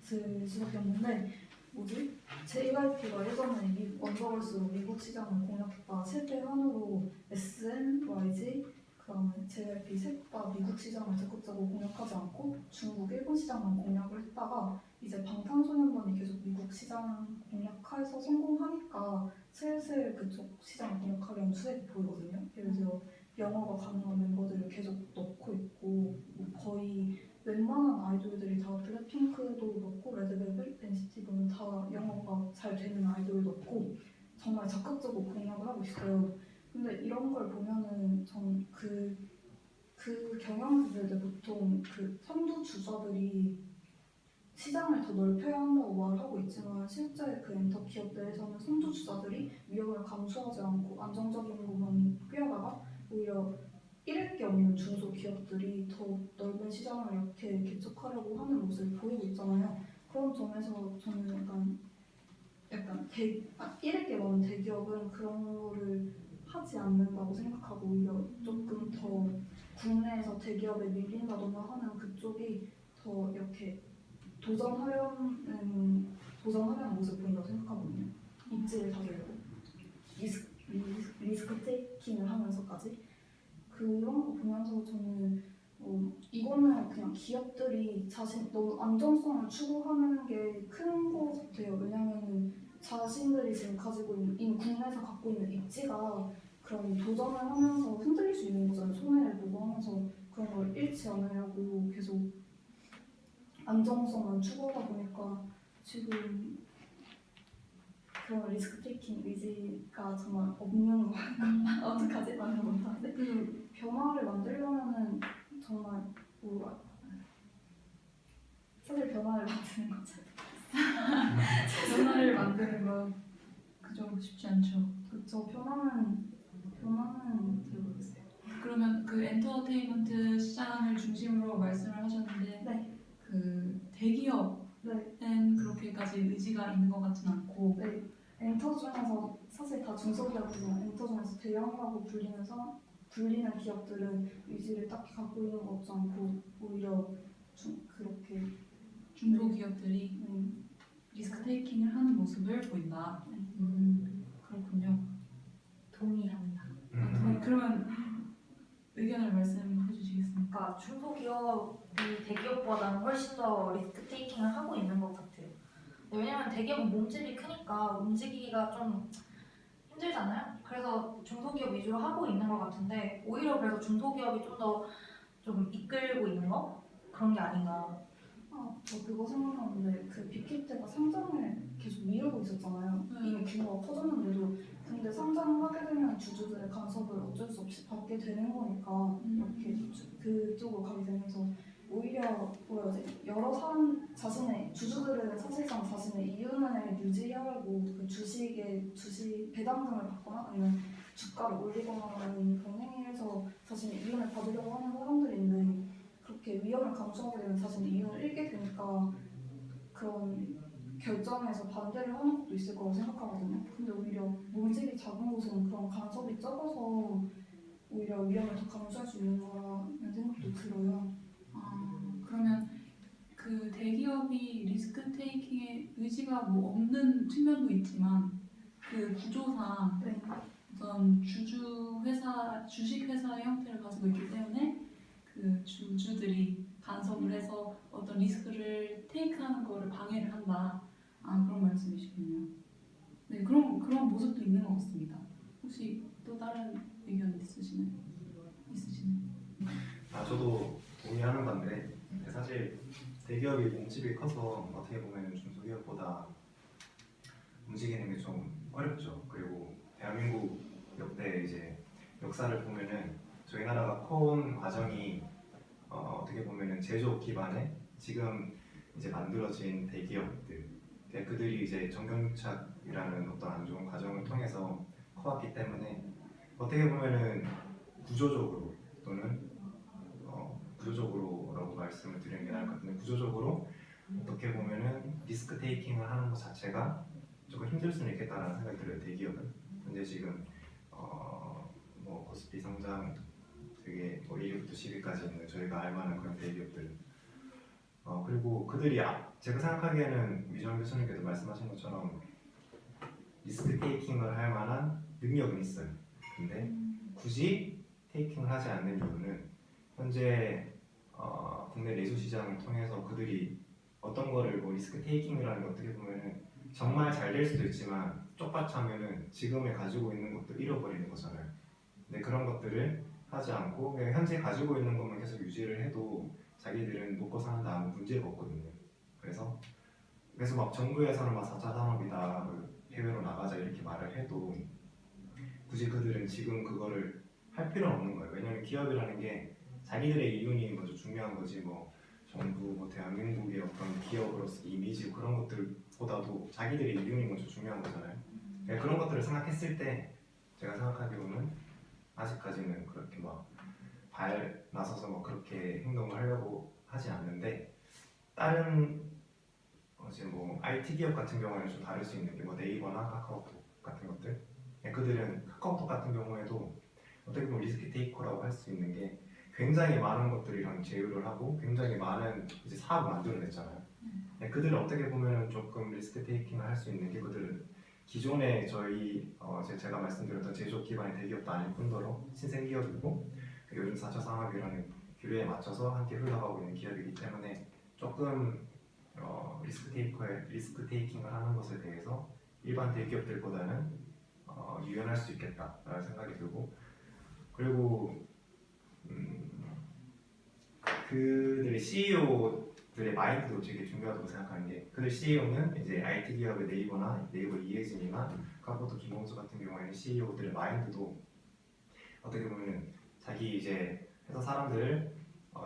들 수밖에 없는데, 뭐지? JYP가 예전에 원더걸스로 미국 시장을 공략했다. 세계 한으로 SM, YG, 그다음에 JYP 셋 다 미국 시장을 적극적으로 공략하지 않고 중국, 일본 시장만 공략을 했다가 이제 방탄소년단이 계속 미국 시장 공략해서 성공하니까 슬슬 그쪽 시장 공략하려는 추세가 보이거든요. 예를 들어 영어가 가능한 멤버들을 계속 넣고 있고, 뭐 거의 웬만한 아이돌들이 다 블랙핑크도 넣고 레드벨벳, NCT는 다 영어가 잘 되는 아이돌을 넣고 정말 적극적으로 공략을 하고 있어요. 근데 이런 걸 보면은 전 그 경영진들 보통 그 선두 주자들이 시장을 더 넓혀야 한다고 말하고 있지만, 실제 그 엔터 기업들에서는 선두 주자들이 위험을 감수하지 않고 안정적인 것만 꾀하다가 오히려 잃을 게 없는 중소기업들이 더 넓은 시장을 이렇게 개척하려고 하는 모습을 보이고 있잖아요. 그런 점에서 저는 약간 잃을 게 많은 대기업은 그런 거를 하지 않는다고 생각하고, 오히려 조금 더 국내에서 대기업에 밀린다거나 하는 그쪽이 더 이렇게 도전하려는 모습을 보인다고 생각하거든요. 입지를 다지려고 리스크 테이킹을 하면서까지 그런 거 보면서 저는 이거는 그냥 기업들이 너무 안정성을 추구하는 게 큰 것 같아요. 왜냐면은 자신들이 지금 가지고 있는 이미 국내에서 갖고 있는 입지가 그런 도전을 하면서 흔들릴 수 있는 거잖아요. 손해를 보고 하면서 그런 걸 잃지 않으려고 계속 안정성만 추구하다 보니까 지금 그런 리스크 테이킹 의지가 정말 없는 거 어떡하지? 나는 못하는데 그 변화를 만들려면은 정말 사실 변화를 만드는 거죠. 변화를 만드는 건 그저 쉽지 않죠. 그쵸. 변화는 잘 모르겠어요. 그러면 그 엔터테인먼트 시장을 중심으로 말씀을 하셨는데, 네. 그 대기업은 그렇게까지 의지가 있는 것 같진 않고, 네. 엔터 중에서 사실 다 중소기업이지만 엔터 중에서 대형이라고 불리는 기업들은 의지를 딱히 갖고 있는 것 같지 않고 오히려 그렇게 중소기업들이 리스크 테이킹을 하는 모습을 보인다. 그렇군요. 동의합니다. 그러면 의견을 말씀해 주시겠습니까? 그러니까 중소기업이 대기업보다는 훨씬 더 리스크 테이킹을 하고 있는 것 같아요. 왜냐면 대기업은 몸집이 크니까 움직이기가 좀 힘들잖아요. 그래서 중소기업 위주로 하고 있는 것 같은데, 오히려 그래서 중소기업이 좀 더 좀 이끌고 있는 거? 그런 게 아닌가. 저 그거 생각나는데 그 빅히트가 상장을 계속 미루고 있었잖아요. 이미 규모가 커졌는데도. 근데 상장하게 되면 주주들의 간섭을 어쩔 수 없이 받게 되는 거니까 이렇게 그쪽으로 가게 되면서 오히려 뭐라 해야지 여러 사람 자신의 주주들은 사실상 자신의 이윤을 유지하고 그 주식 배당금을 받거나 아니면 주가를 올리거나 하는 그런 행위에서 자신의 이윤을 받으려고 하는 사람들인데 그렇게 위험을 감수하게 되면 자신의 이윤을 잃게 되니까 그런 결정에서 반대를 하는 것도 있을 거라고 생각하거든요. 근데 오히려 모집이 작은 곳은 그런 간섭이 적어서 오히려 위험을 더 감수할 수 있는 거라는 생각도 들어요. 그러면 그 대기업이 리스크 테이킹의 의지가 뭐 없는 측면도 있지만 그 구조상 네. 어떤 주주 회사, 주식 회사의 형태를 가지고 있기 때문에 그 주주들이 간섭을 해서 어떤 리스크를 테이크하는 거를 방해를 한다. 그런 말씀이시군요. 네, 그런 모습도 있는 것 같습니다. 혹시 또 다른 의견 있으시나요? 저도 동의하는 건데 사실 대기업이 몸집이 커서 어떻게 보면 중소기업보다 움직이는 게 좀 어렵죠. 그리고 대한민국 역대 이제 역사를 보면은 저희 나라가 커온 과정이 어떻게 보면은 제조업 기반의 지금 이제 만들어진 대기업들, 그들이 이제 정경유착이라는 어떤 안 좋은 과정을 통해서 커왔기 때문에 어떻게 보면은 구조적으로 또는 구조적으로라고 말씀을 드리는 게 나을 것 같은데 구조적으로 어떻게 보면은 리스크 테이킹을 하는 것 자체가 조금 힘들 수는 있겠다라는 생각이 들어요. 대기업은 근데 지금 뭐 코스피 상장 되게 뭐 1위부터 10위까지 있는 저희가 알만한 그런 대기업들 그리고 그들이 제가 생각하기에는 위정 교수님께도 말씀하신 것처럼 리스크 테이킹을 할 만한 능력은 있어요. 근데 굳이 테이킹을 하지 않는 이유는 현재 국내 내수 시장을 통해서 그들이 어떤 거를 뭐 리스크 테이킹이라는 게 어떻게 보면은 정말 잘 될 수도 있지만 쪽박차면은 지금에 가지고 있는 것도 잃어버리는 거잖아요. 근데 그런 것들을 하지 않고 그냥 현재 가지고 있는 것만 계속 유지를 해도 자기들은 먹고 사는데 아무 문제가 없거든요. 그래서 막 정부에서는 막 4차 산업이다, 해외로 나가자 이렇게 말을 해도 굳이 그들은 지금 그거를 할 필요는 없는 거예요. 왜냐하면 기업이라는 게 자기들의 이윤이 먼저 중요한 거지 뭐 정부, 뭐 대한민국의 어떤 기업으로서 이미지 그런 것들보다도 자기들의 이윤이 먼저 중요한 거잖아요. 그러니까 그런 것들을 생각했을 때 제가 생각하기로는 아직까지는 그렇게 막 발 나서서 막 그렇게 행동을 하려고 하지 않는데 다른 이제 뭐 IT 기업 같은 경우에는 좀 다를 수 있는 게 뭐 네이버나 카카오톡 같은 것들 그들은 카카오톡 같은 경우에도 어떻게 보면 리스크 테이커라고 할 수 있는 게 굉장히 많은 것들이랑 제휴를 하고 굉장히 많은 이제 사업을 만들어냈잖아요. 그들은 어떻게 보면 조금 리스크 테이킹을 할 수 있는 게 그들은 기존에 저희 제가 말씀드렸던 제조업 기반의 대기업도 아닐 뿐더러 신생기업이고 요즘 4차 산업이라는 규례에 맞춰서 함께 흘러가고 있는 기업이기 때문에 조금 리스크 테이킹을 하는 것에 대해서 일반 대기업들보다는 유연할 수 있겠다라는 생각이 들고 그리고 그들의 CEO들의 마인드도 되게 중요하다고 생각하는 게 그들 CEO는 이제 IT 기업의 네이버나 네이버 이해진이나 카카오톡 김홍수 같은 경우에는 CEO들의 마인드도 어떻게 보면 자기 이제 회사 사람들을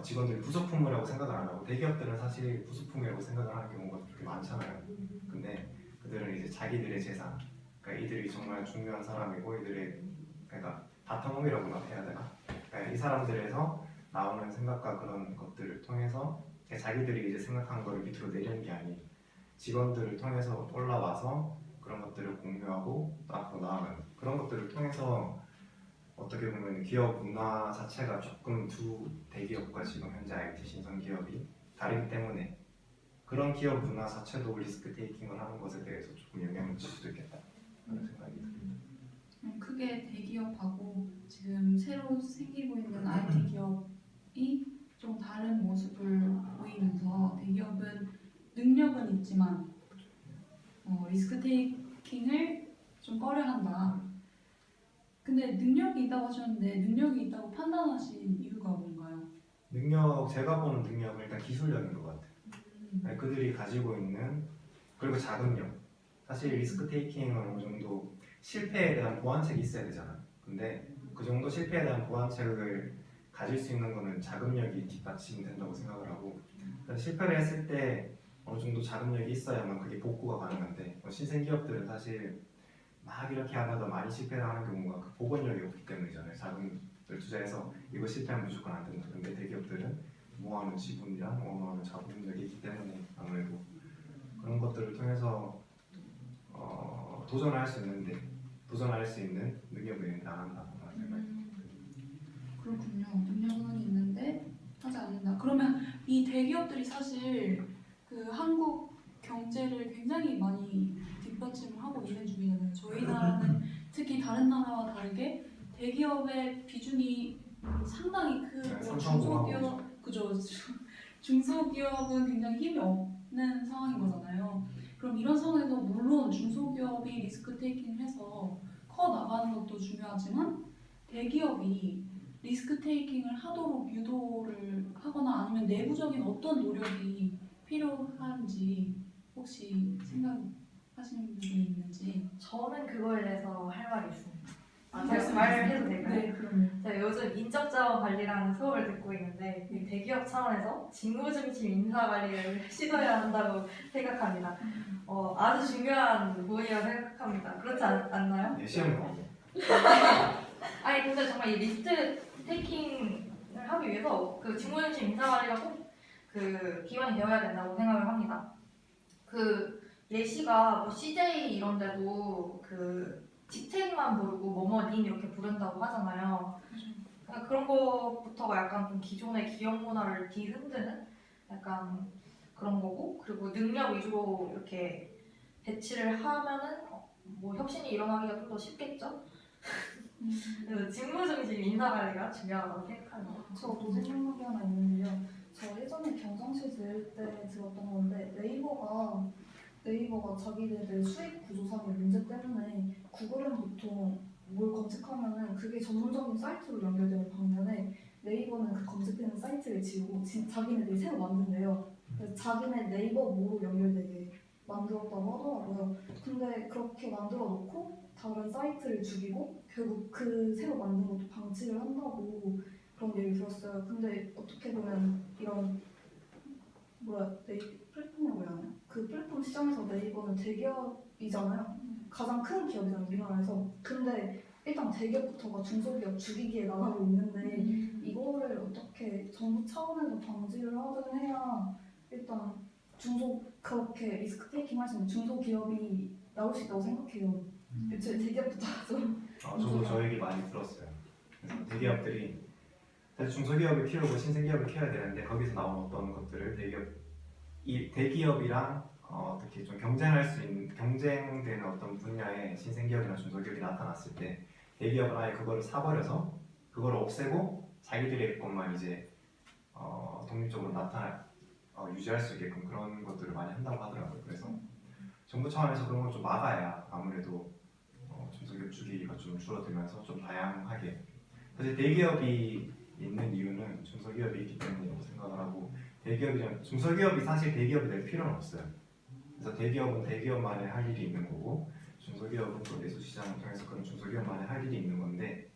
직원들이 부속품이라고 생각을 안 하고 대기업들은 사실 부속품이라고 생각을 하는 경우가 되게 많잖아요. 근데 그들은 이제 자기들의 재산, 그러니까 이들이 정말 중요한 사람이고 이들의 그러니까 바텀홈이라고 해야 되나? 그러니까 이 사람들에서 나오는 생각과 그런 것들을 통해서 자기들이 이제 생각한 거를 밑으로 내리는 게 아닌 직원들을 통해서 올라와서 그런 것들을 공유하고 또 앞으로 나아가는 그런 것들을 통해서 어떻게 보면 기업 문화 자체가 조금 두 대기업과 지금 현재 IT 신선 기업이 다르기 때문에 그런 기업 문화 자체도 리스크 테이킹을 하는 것에 대해서 조금 영향을 줄 수도 있겠다 그런 생각이 듭니다. 크게 대기업하고 지금 새로 생기고 있는 IT 기업이 좀 다른 모습을 보이면서 대기업은 능력은 있지만 리스크 테이킹을 좀 꺼려한다. 근데 능력이 있다고 하셨는데 능력이 있다고 판단하신 이유가 뭔가요? 제가 보는 능력은 일단 기술력인 것 같아요. 그들이 가지고 있는 그리고 자금력. 사실 리스크 테이킹은 어느 정도 실패에 대한 보완책이 있어야 되잖아요. 근데 그 정도 실패에 대한 보완책을 가질 수 있는 거는 자금력이 뒷받침된다고 생각을 하고 실패를 했을 때 어느 정도 자금력이 있어야만 그게 복구가 가능한데 신생 기업들은 사실 막 이렇게 하다가 많이 실패를 하는 경우가 그 복원력이 없기 때문이잖아요. 자금을 투자해서 이거 실패하면 무조건 안 된다. 근데 대기업들은 모아놓은 지분이랑 모아놓은 자본력이 있기 때문에 아무래도 그런 것들을 통해서 도전할 수 있는 능력을 나간다라는 생각이 그렇군요. 능력은 있는데 하지 않는다. 그러면 이 대기업들이 사실 그 한국 경제를 굉장히 많이 뒷받침을 하고 있는 중이잖아요. 저희 나라는 특히 다른 나라와 다르게 대기업의 비중이 상당히 크고 중소기업 그죠. 중소기업은 굉장히 힘이 없는 상황인 거잖아요. 그럼 이런 상황에서 물론 중소기업이 리스크 테이킹을 해서 커 나가는 것도 중요하지만 대기업이 리스크 테이킹을 하도록 유도를 하거나 아니면 내부적인 어떤 노력이 필요한지 혹시 생각하시는 분이 있는지. 저는 그거에 대해서 할 말이 있습니다. 말씀해 말해도 될까요? 네, 그럼요. 제가 요즘 인적자원 관리라는 수업을 듣고 있는데 이 대기업 차원에서 직무 중심 인사 관리를 시도해야 한다고 생각합니다. 아주 중요한 부분이라고 생각합니다. 그렇지 않나요? 네, 시험 나오고 아니 근데 정말 이 리스트 테이킹을 하기 위해서 그 직무 중심 인사 관리가 꼭 그 기반이 되어야 된다고 생각을 합니다. 그 예시가 뭐 CJ 이런 데도 그 직책만 부르고 뭐뭐님 이렇게 부른다고 하잖아요. 그러니까 그런 것부터가 약간 좀 기존의 기업 문화를 뒤흔드는 약간 그런 거고, 그리고 능력 위주로 이렇게 배치를 하면은 뭐 혁신이 일어나기가 좀 더 쉽겠죠. 그래서 직무 중심 인사 관리가 중요하다고 생각합니다. 저도 생각난 게 하나 있는데요. 저 예전에 경성시 들을 때 들었던 건데 네이버가 자기네들 수익 구조상의 문제 때문에 구글은 보통 뭘 검색하면은 그게 전문적인 사이트로 연결되는 반면에 네이버는 그 검색되는 사이트를 지우고 자기네들이 새로 만든대요. 그래서 자기네 네이버 모로 연결되게 만들었다고 하더라고요. 근데 그렇게 만들어 놓고 다른 사이트를 죽이고 결국 그 새로 만든 것도 방치를 한다고 그런 얘기 들었어요. 근데 어떻게 보면 이런 플랫폼이라고 해야 하나? 그 플랫폼 시장에서 네이버는 대기업이잖아요. 가장 큰 기업이잖아요, 우리나라에서. 근데 일단 대기업부터가 중소기업 죽이기에 나가고 있는데 이거를 어떻게 정부 차원에서 방지를 하든 해야 일단 그렇게 리스크 테이킹 하시는 중소기업이 나올 수 있다고 생각해요. 애초에 대기업부터 하죠. 저도 저 얘기 많이 들었어요. 그래서 대기업들이 사실 중소기업을 키우고 신생기업을 키워야 되는데 거기서 나온 어떤 것들을 대기업이랑 어떻게 좀 경쟁되는 어떤 분야의 신생기업이나 중소기업이 나타났을 때 대기업은 아예 그거를 사버려서 그거를 없애고 자기들의 것만 이제 독립적으로 유지할 수 있게끔 그런 것들을 많이 한다고 하더라고요. 그래서 정부 차원에서 그런 걸 좀 막아야 아무래도 중소기업 주기가 좀 줄어들면서 좀 다양하게, 사실 대기업이 있는 이유는 중소기업이 있기 때문이라고 생각을 하고, 중소기업이 사실 대기업이 될 필요는 없어요. 그래서 대기업은 대기업만의 할 일이 있는 거고 중소기업은 또 내수시장을 통해서 그런 중소기업만의 할 일이 있는 건데,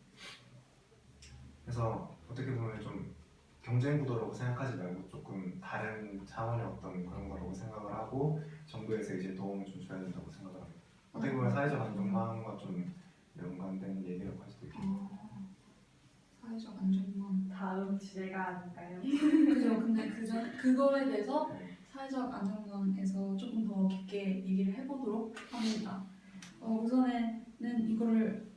그래서 어떻게 보면 좀 경쟁 구도라고 생각하지 말고 조금 다른 차원의 어떤 그런 거라고 생각을 하고 정부에서 이제 도움을 좀 줘야 된다고 생각을 합니다. 어떻게 보면 사회적 안정망과 좀 연관된 얘기라고 할 수도 있겠네요. 사회적 안정망. 다음 주제가 아닐까요? 그죠. 근데 그거에 대해서 네. 사회적 안정망에서 조금 더 깊게 얘기를 해보도록 합니다. 우선에는 이거를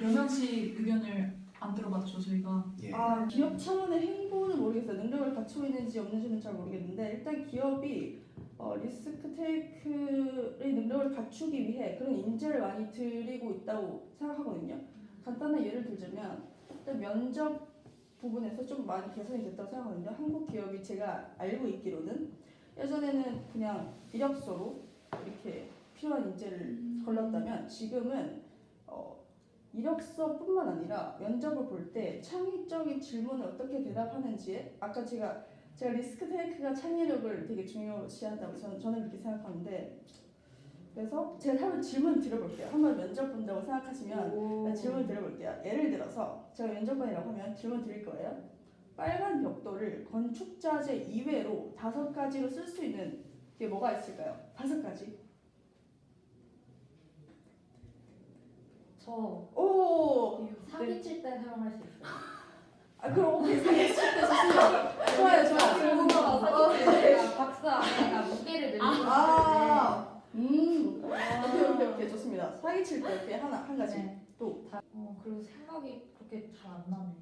여명 씨 의견을 안 들어봤죠, 저희가. 예. 기업 차원의 행보는 모르겠어요. 능력을 갖추고 있는지 없는지는 잘 모르겠는데 일단 기업이 리스크 테이크의 능력을 갖추기 위해 그런 인재를 많이 들이고 있다고 생각하거든요. 간단한 예를 들자면 일단 면접 부분에서 좀 많이 개선이 됐다고 생각하거든요. 한국 기업이 제가 알고 있기로는 예전에는 그냥 이력서로 이렇게 필요한 인재를 걸렀다면 지금은 이력서뿐만 아니라 면접을 볼 때 창의적인 질문을 어떻게 대답하는지에 아까 제가 리스크 테이크가 창의력을 되게 중요시한다고 저는 그렇게 생각하는데 그래서 제가 한번 질문 드려볼게요. 한번 면접 본다고 생각하시면 질문 드려볼게요. 예를 들어서 제가 면접관이라고 하면 질문 드릴 거예요. 빨간 벽돌을 건축자재 이외로 5가지로 쓸 수 있는 게 뭐가 있을까요? 5가지. 저 오! 사기칠 때 사용할 수 있어요. 아 그럼 오케이 사기칠 때 좋습니다. 좋아요 좋아요. 궁금하다. 사기칠 때가 박스 안에가 무게를 늘리고 아, 오케이 좋습니다. 사기칠 때 이렇게 한 가지. 네. 또 그리고 생각이 그렇게 잘 안 나네요.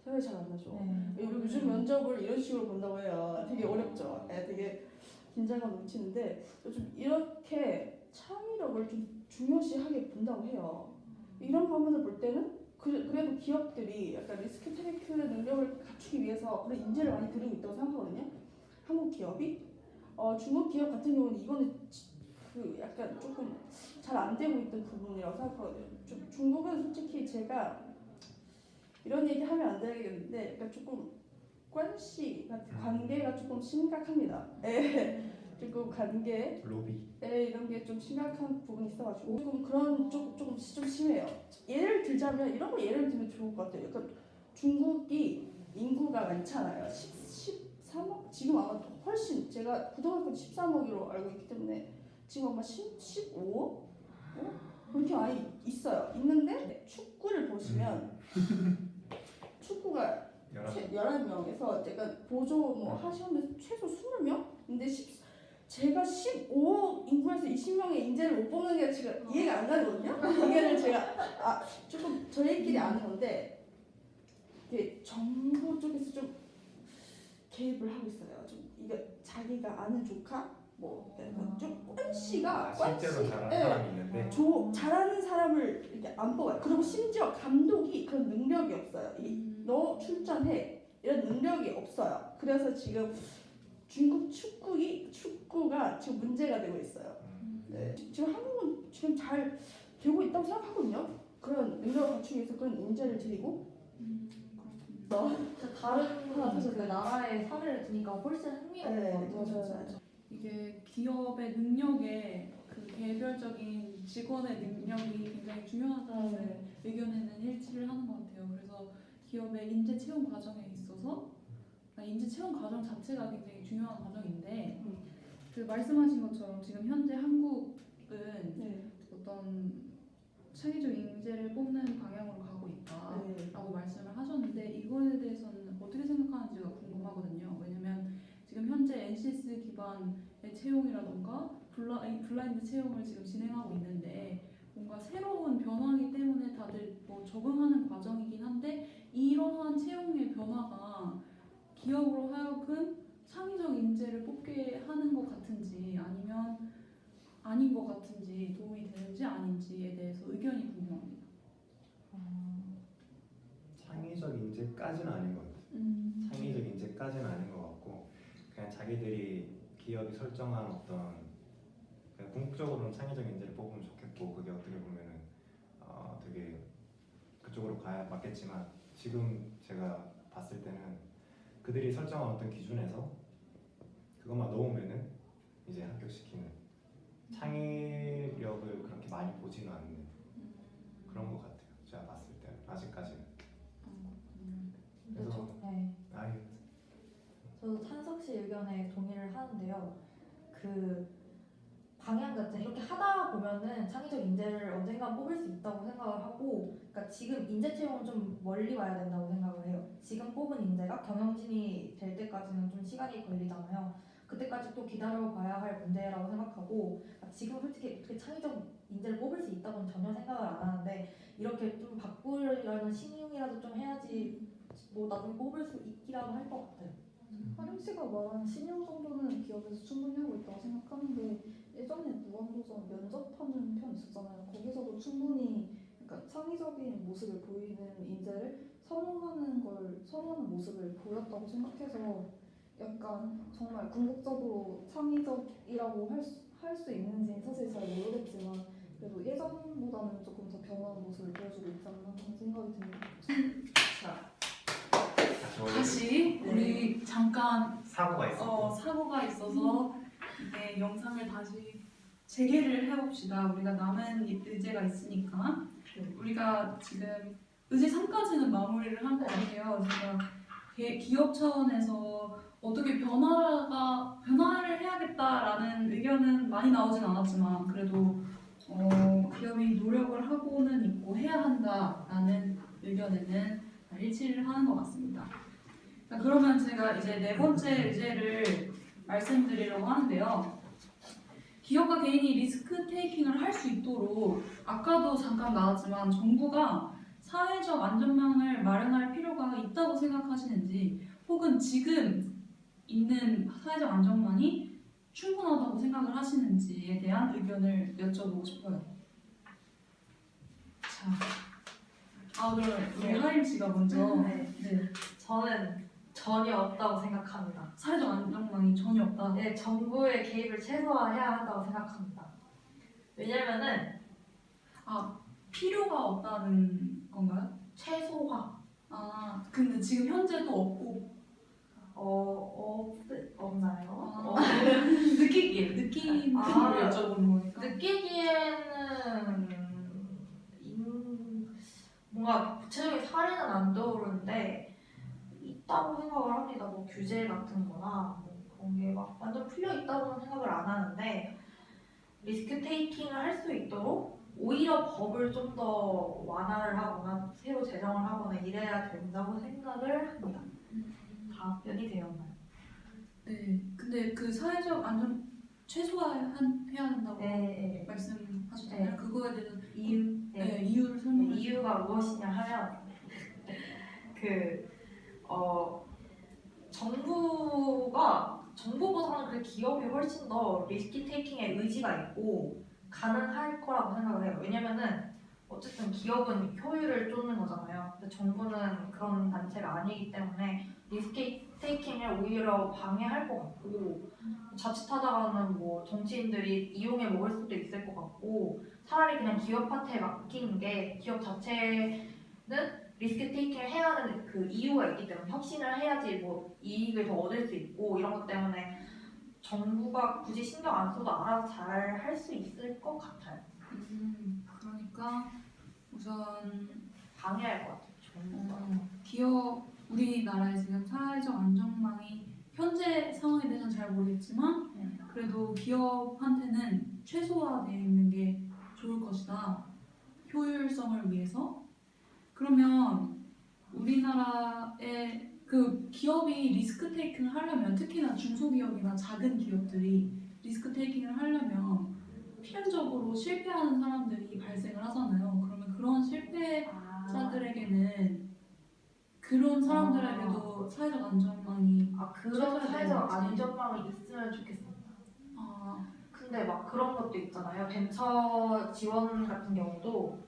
생각이 잘 안 나죠. 네. 요즘 면접을 이런 식으로 본다고 해요. 되게 어렵죠. 되게 긴장감 넘치는데 좀 이렇게 창의력을 좀 중요시하게 본다고 해요. 이런 부분을 볼 때는 그래도 기업들이 약간 리스크 테이크 능력을 갖추기 위해서 그런 인재를 많이 들이고 있다고 생각하거든요. 한국 기업이 중국 기업 같은 경우는 이거는 그 약간 조금 잘 안 되고 있던 부분이라고 생각하거든요. 중국은 솔직히 제가 이런 얘기 하면 안 되겠는데 약간 조금 관계가 조금 심각합니다. 조금 관계 로비. 이런 게 좀 심각한 부분이 있어가지고 조금 그런 좀 심해요. 예를 들자면 이런 거 예를 들면 좋을 것 같아요. 약간 중국이 인구가 많잖아요. 13억? 지금 아마 훨씬 제가 고등학교 13억으로 알고 있기 때문에 지금 아마 15억? 그렇게 많이 있어요. 있는데 축구를 보시면 축구가 11명에서 제가 보조 뭐 하시는데 최소 20명? 근데 제가 15억 인구에서 20명의 인재를 못 뽑는 게 지금 이해가 안 가거든요. 이게를 제가 조금 저희끼리 아는 건데 이게 정부 쪽에서 좀 개입을 하고 있어요. 좀 이게 자기가 아는 조카 좀 꼰씨가 실제로 잘하는 사람이 있는데 잘하는 사람을 이렇게 안 뽑아요. 그리고 심지어 감독이 그런 능력이 없어요. 너 출전해 이런 능력이 없어요. 그래서 지금 중국 축구가 지금 문제가 되고 있어요. 네. 지금 한국은 지금 잘 되고 있다고 생각하거든요. 그런 능력을 갖추기 위해서 그런 인재를 들이고 다른 그 나라의 사례를 드니까 훨씬 흥미롭거든요. 맞아요. 이게 기업의 능력에 그 개별적인 직원의 능력이 굉장히 중요하다는 의견에는 일치를 하는 것 같아요. 그래서 기업의 인재 채용 과정에 있어서 인재 채용 과정 자체가 굉장히 중요한 과정인데 그 말씀하신 것처럼 지금 현재 한국은 어떤 창의적 인재를 뽑는 방향으로 가고 있다라고 말씀을 하셨는데 이거에 대해서는 어떻게 생각하는지가 궁금하거든요. 왜냐면 지금 현재 NCS 기반의 채용이라던가 블라인드 채용을 지금 진행하고 있는데 뭔가 새로운 변화이기 때문에 다들 뭐 적응하는 과정이긴 한데 이러한 채용의 변화가 기업으로 하여금 창의적 인재를 뽑게 하는 것 같은지 아니면 아닌 것 같은지 도움이 되는지 아닌지에 대해서 의견이 궁금합니다. 창의적 인재까지는 아닌 것 같아요. 창의적 인재까지는 아닌 것 같고 그냥 자기들이 기업이 설정한 어떤 그냥 궁극적으로는 창의적 인재를 뽑으면 좋겠고 그게 어떻게 보면은 되게 그쪽으로 가야 맞겠지만 지금 제가 봤을 때는 그들이 설정한 어떤 기준에서 그것만 넣으면은 이제 합격시키는 창의력을 그렇게 많이 보지는 않는 그런 것 같아요. 제가 봤을 때는 아직까지는. 그래서 저도 찬석 씨 의견에 동의를 하는데요. 그 방향 자체 이렇게 하다 보면은 창의적 인재를 언젠가 뽑을 수 있다고 생각을 하고, 그러니까 지금 인재 채용은 좀 멀리 와야 된다고 생각을 해요. 지금 뽑은 인재가 경영진이 될 때까지는 좀 시간이 걸리잖아요. 그때까지 또 기다려봐야 할 문제라고 생각하고, 그러니까 지금 솔직히 어떻게 창의적 인재를 뽑을 수 있다고는 전혀 생각을 안 하는데 이렇게 좀 바꾸려는 신용이라도 좀 해야지 뭐 나중에 뽑을 수 있기라도 할 것 같아요. 하림 씨가 말한 신용 정도는 기업에서 충분히 하고 있다고 생각하는데 예전에 무한도전 면접하는 편 있었잖아요. 거기서도 충분히 그러니까 창의적인 모습을 보이는 인재를 선호하는 모습을 보였다고 생각해서 약간 정말 궁극적으로 창의적이라고 할 수 있는지는 사실 잘 모르겠지만 그래도 예전보다는 조금 더 변화한 모습을 보여주고 있지 않나 하는 생각이 듭니다. 다시 우리 잠깐 사고가 있어. 사고가 있어서 이게 영상을 다시 재개를 해봅시다. 우리가 남은 의제가 있으니까 우리가 지금 의제 3까지는 마무리를 한 것 같아요. 제가 기업 차원에서 어떻게 변화를 해야겠다라는 의견은 많이 나오진 않았지만 그래도 기업이 노력을 하고는 있고 해야 한다라는 의견에는 일치를 하는 것 같습니다. 자, 그러면 제가 이제 네 번째 의제를 말씀드리려고 하는데요. 기업과 개인이 리스크 테이킹을 할 수 있도록 아까도 잠깐 나왔지만 정부가 사회적 안전망을 마련할 필요가 있다고 생각하시는지 혹은 지금 있는 사회적 안전망이 충분하다고 생각을 하시는지에 대한 의견을 여쭤보고 싶어요. 자, 그럼 우리 하임 씨가 먼저 네. 네, 저는 전혀 없다고 생각합니다. 사회적 안전망이 전혀 없다. 네, 정부의 개입을 최소화해야 한다고 생각합니다. 왜냐면은 필요가 없다는 건가요? 최소화 근데 지금 현재도 없고 없나요? 느낌을 아. 여쭤보는 거니까. 느끼기에는 뭔가 구체적인 사례는 안 떠오르는데 있다고 생각을 합니다. 뭐 규제 같은 거나 뭐 그런 게 막 완전 풀려 있다고는 생각을 안 하는데 리스크 테이킹을 할 수 있도록 오히려 법을 좀 더 완화를 하거나 새로 제정을 하거나 이래야 된다고 생각을 합니다. 답변이 되었나요? 네. 근데 그 사회적 안전 최소화해야 한다고 네. 말씀하셨잖아요. 네. 그거에 대해서 이유? 이유를 설명해 주세요. 이유가 무엇이냐 하면 정부보다는 그 기업이 훨씬 더 리스크 테이킹에 의지가 있고 가능할 거라고 생각을 해요. 왜냐면은 어쨌든 기업은 효율을 쫓는 거잖아요. 근데 정부는 그런 단체가 아니기 때문에 리스크 테이킹을 오히려 방해할 것 같고 자칫하다가는 뭐 정치인들이 이용해 먹을 수도 있을 것 같고 차라리 그냥 기업한테 맡기는 게 기업 자체는 리스크 테이킹을 해야 하는 그 이유가 있기 때문에 혁신을 해야지 뭐 이익을 더 얻을 수 있고 이런 것 때문에 정부가 굳이 신경 안 써도 알아서 잘 할 수 있을 것 같아요. 그러니까 우선 방해할 것 같아요. 정부가. 기업 우리나라의 지금 사회적 안전망이 현재 상황에 대해서는 잘 모르겠지만 그래도 기업한테는 최소화되어 있는 게 좋을 것이다. 효율성을 위해서. 그러면 우리나라의 그 기업이 리스크 테이킹을 하려면 특히나 중소기업이나 작은 기업들이 리스크 테이킹을 하려면 필연적으로 실패하는 사람들이 발생을 하잖아요. 그러면 그런 실패자들에게는 그런 사람들에게도 사회적 안전망이 그런 사회적 안전망이 있으면 좋겠습니다. 근데 막 그런 것도 있잖아요. 벤처 지원 같은 경우도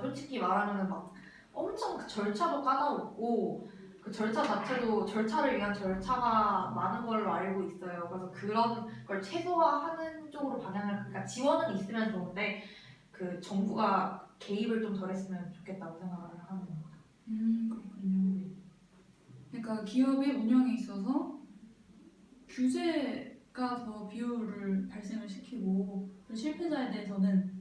솔직히 말하면 막 엄청 그 절차도 까다롭고 그 절차 자체도 절차를 위한 절차가 많은 걸로 알고 있어요. 그래서 그런 걸 최소화하는 쪽으로 그러니까 지원은 있으면 좋은데 그 정부가 개입을 좀 덜했으면 좋겠다고 생각을 하는 겁니다. 그렇군요. 그러니까 기업의 운영에 있어서 규제가 더 비율을 발생을 시키고 실패자에 대해서는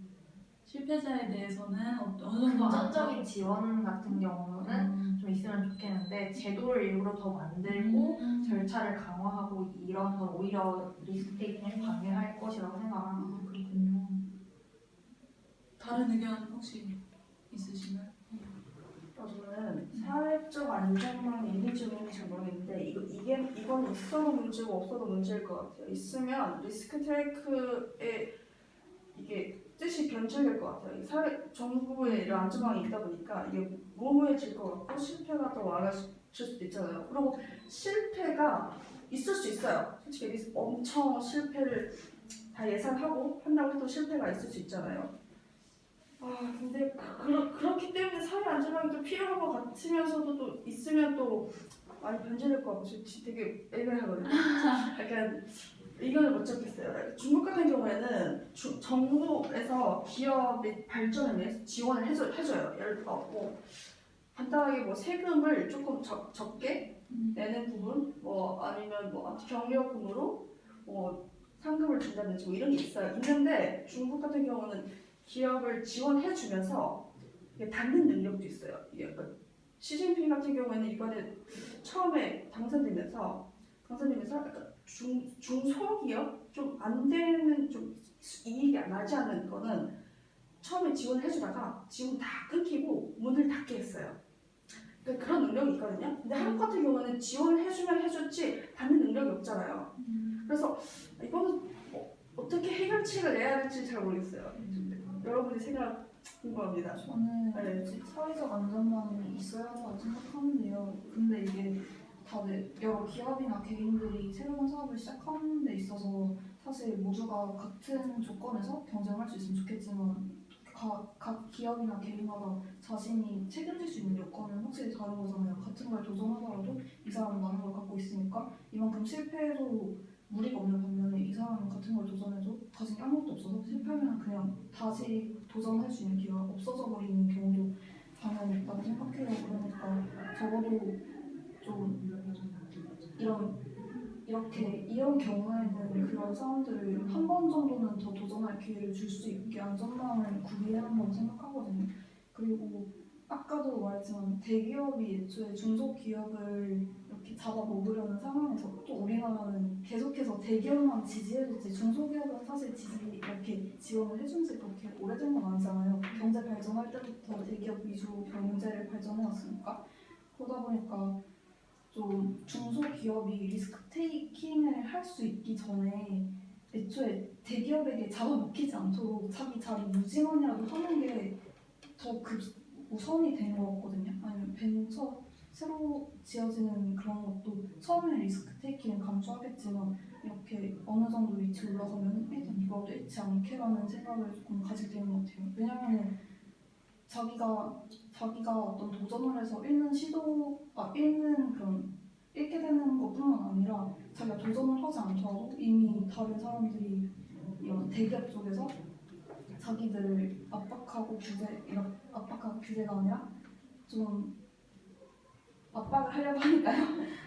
어느 정도 금전적인 지원 같은 경우는 좀 있으면 좋겠는데 제도를 일부러 더 만들고 절차를 강화하고 이런 건 오히려 리스크 테이킹을 방해할 것이라고 생각합니다. 그렇군요. 다른 의견 혹시 있으신가요? 저는 사회적 안전망이 있는지 없는지 잘 모르겠는데 이건 있어도 문제고 없어도 문제일 것 같아요. 있으면 리스크 테이크의 이게 뜻이 변질될 것 같아요. 정부의 이런 안전망이 있다 보니까 이게 모호해질 것 같고 실패가 더 많아질 수도 있잖아요. 그리고 실패가 있을 수 있어요. 솔직히 엄청 실패를 다 예상하고 한다고 해도 실패가 있을 수 있잖아요. 근데 그렇기 때문에 사회 안전망이 또 필요한 것 같으면서도 또 있으면 또 많이 변질될 것 같고 되게 애매하거든요. 약간 의견을 못 잡겠어요. 중국 같은 경우에는 정부에서 기업의 발전을 위해서 지원을 해줘요. 예를 들어 뭐 간단하게 뭐 세금을 조금 적게 내는 부분, 뭐 아니면 뭐 경력금으로 뭐 상금을 준다든지 뭐 이런 게 있어요. 있는데 중국 같은 경우는 기업을 지원해주면서 이게 닫는 능력도 있어요. 이게 약간 시진핑 같은 경우에는 이번에 처음에 당선되면서 약간 중소기업 좀 안 되는 좀 이익이 나지 않는 거는 처음에 지원해주다가 지원 다 끊기고 문을 닫게 했어요. 그러니까 그런 능력이 있거든요. 근데 한국 같은 경우는 지원해주면 해줬지 닫는 능력이 없잖아요. 그래서 이거는 어떻게 해결책을 내야 될지 잘 모르겠어요. 여러분의 생각 궁금합니다. 저는 네. 사회적 안전망이 있어야 한다고 생각하는데요. 근데 이게 다들 여러 기업이나 개인들이 새로운 사업을 시작하는 데 있어서 사실 모두가 같은 조건에서 경쟁할 수 있으면 좋겠지만 각 기업이나 개인마다 자신이 책임질 수 있는 여건은 확실히 다른 거잖아요. 같은 걸 도전하더라도 이 사람은 많은 걸 갖고 있으니까 이만큼 실패해도 무리가 없는 반면에 이 사람은 같은 걸 도전해도 가진 게 아무것도 없어서 실패하면 그냥 다시 도전할 수 있는 기회가 없어져 버리는 경우도 당연히 있다고 생각해요. 그러니까 적어도 좀 이런 경우에는 그런 사람들을 한 번 정도는 더 도전할 기회를 줄 수 있게 안전망을 구비해야 한다고 생각하거든요. 그리고 아까도 말했지만 대기업이 애초에 중소기업을 이렇게 잡아먹으려는 상황에서 또 우리나라는 계속해서 대기업만 지지해줬지 중소기업은 사실 이렇게 지원을 해준 지 그렇게 오래된 건 아니잖아요. 경제 발전할 때부터 대기업 위주로 경제를 발전해왔으니까 그러다 보니까 좀 중소기업이 리스크 테이킹을 할 수 있기 전에 애초에 대기업에게 잡아먹히지 않도록 자기 자리 유지만이라도 하는 게 더 우선이 되는 것 같거든요. 아니면 벤처 새로 지어지는 그런 것도 처음에 리스크 테이킹을 감수하겠지만 이렇게 어느 정도 위치 올라가면 일단 이거도 잃지 않게라는 생각을 조금 가지게 되는 것 같아요. 왜냐하면 자기가 어떤 도전을 해서 잃게 되는 것뿐만 아니라 자기가 도전을 하지 않더라도 이미 다른 사람들이 이런 대기업 쪽에서 자기들을 규제가 아니라 좀 압박을 하려고 하니까요.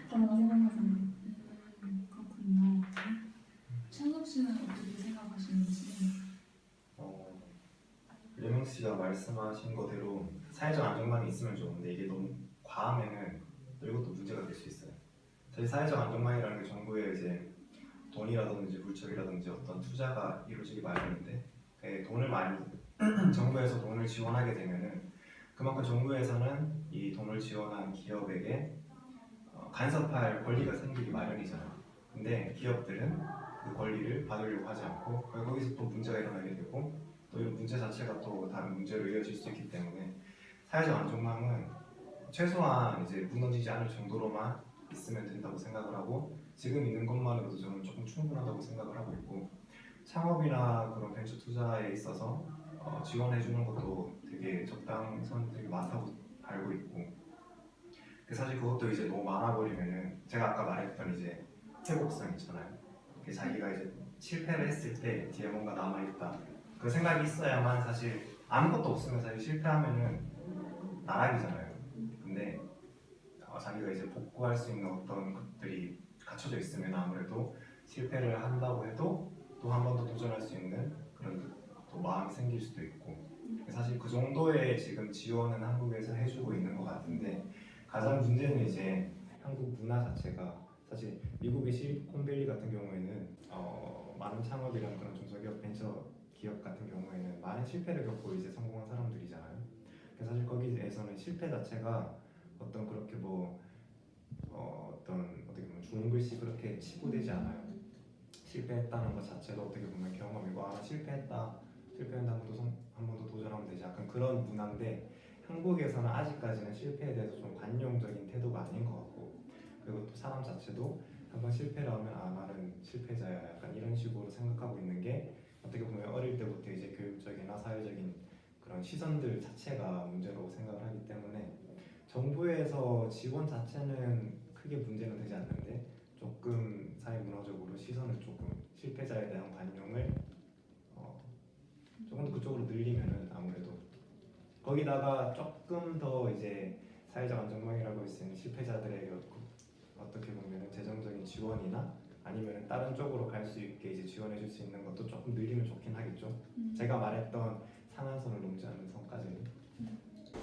저는 생각하습니다. 그렇군요. 찬석 씨는 어떻게 생각하시는지? 레몬 씨가 말씀하신 거대로 사회적 안정망이 있으면 좋은데 이게 너무 과하면은 또 이것도 문제가 될 수 있어요. 사실 사회적 안정망이라는 게 정부의 이제 돈이라든지 물적이라든지 어떤 투자가 이루어지기 마련인데 돈을 많이 정부에서 돈을 지원하게 되면은 그만큼 정부에서는 이 돈을 지원한 기업에게 간섭할 권리가 생기기 마련이잖아요. 근데 기업들은 그 권리를 받으려고 하지 않고 거기서 또 문제가 일어나게 되고 또 이런 문제 자체가 또 다른 문제로 이어질 수 있기 때문에 사회적 안정망은 최소한 이제 무너지지 않을 정도로만 있으면 된다고 생각을 하고 지금 있는 것만으로도 저는 조금 충분하다고 생각을 하고 있고 창업이나 그런 벤처 투자에 있어서 지원해주는 것도 되게 적당선 되게 많다고 알고 있고 사실 그것도 이제 너무 많아버리면은 제가 아까 말했던 이제 회복성 있잖아요. 자기가 이제 실패를 했을 때 뒤에 뭔가 남아있다 그 생각이 있어야만 사실 아무것도 없으면 사실 실패하면은 나락이잖아요. 근데 자기가 이제 복구할 수 있는 어떤 것들이 갖춰져 있으면 아무래도 실패를 한다고 해도 또 한 번 더 도전할 수 있는 그런 또 마음이 생길 수도 있고 사실 그 정도의 지금 지원은 한국에서 해주고 있는 것 같은데 가장 문제는 이제 한국 문화 자체가 사실 미국의 실리콘밸리 같은 경우에는 많은 창업이랑 그런 중소기업 벤처 기업 같은 경우에는 많은 실패를 겪고 이제 성공한 사람들이잖아요. 그래서 사실 거기에서는 실패 자체가 어떤 그렇게 어떻게 보면 좋은 글씨 그렇게 치부되지 않아요. 실패했다는 것 자체도 어떻게 보면 경험이고 실패했는데 한 번 더 도전하면 되지 약간 그런 문화인데 한국에서는 아직까지는 실패에 대해서 좀 관용적인 태도가 아닌 것 같고 그리고 또 사람 자체도 한번 실패를 하면 나는 실패자야 약간 이런 식으로 생각하고 있는 게 어떻게 보면 어릴 때부터 이제 교육적이나 사회적인 그런 시선들 자체가 문제라고 생각을 하기 때문에 정부에서 지원 자체는 크게 문제는 되지 않는데 조금 사회 문화적으로 시선을 조금 실패자에 대한 관용을 조금 더 그쪽으로 늘리면은 아무래도 거기다가 조금 더 이제 사회적 안정망이라고 할 수 있는 실패자들에게 어떻게 보면은 재정적인 지원이나 아니면 다른 쪽으로 갈 수 있게 이제 지원해 줄 수 있는 것도 조금 늘리면 좋긴 하겠죠. 제가 말했던 상한선을 넘지 않는 선까지는.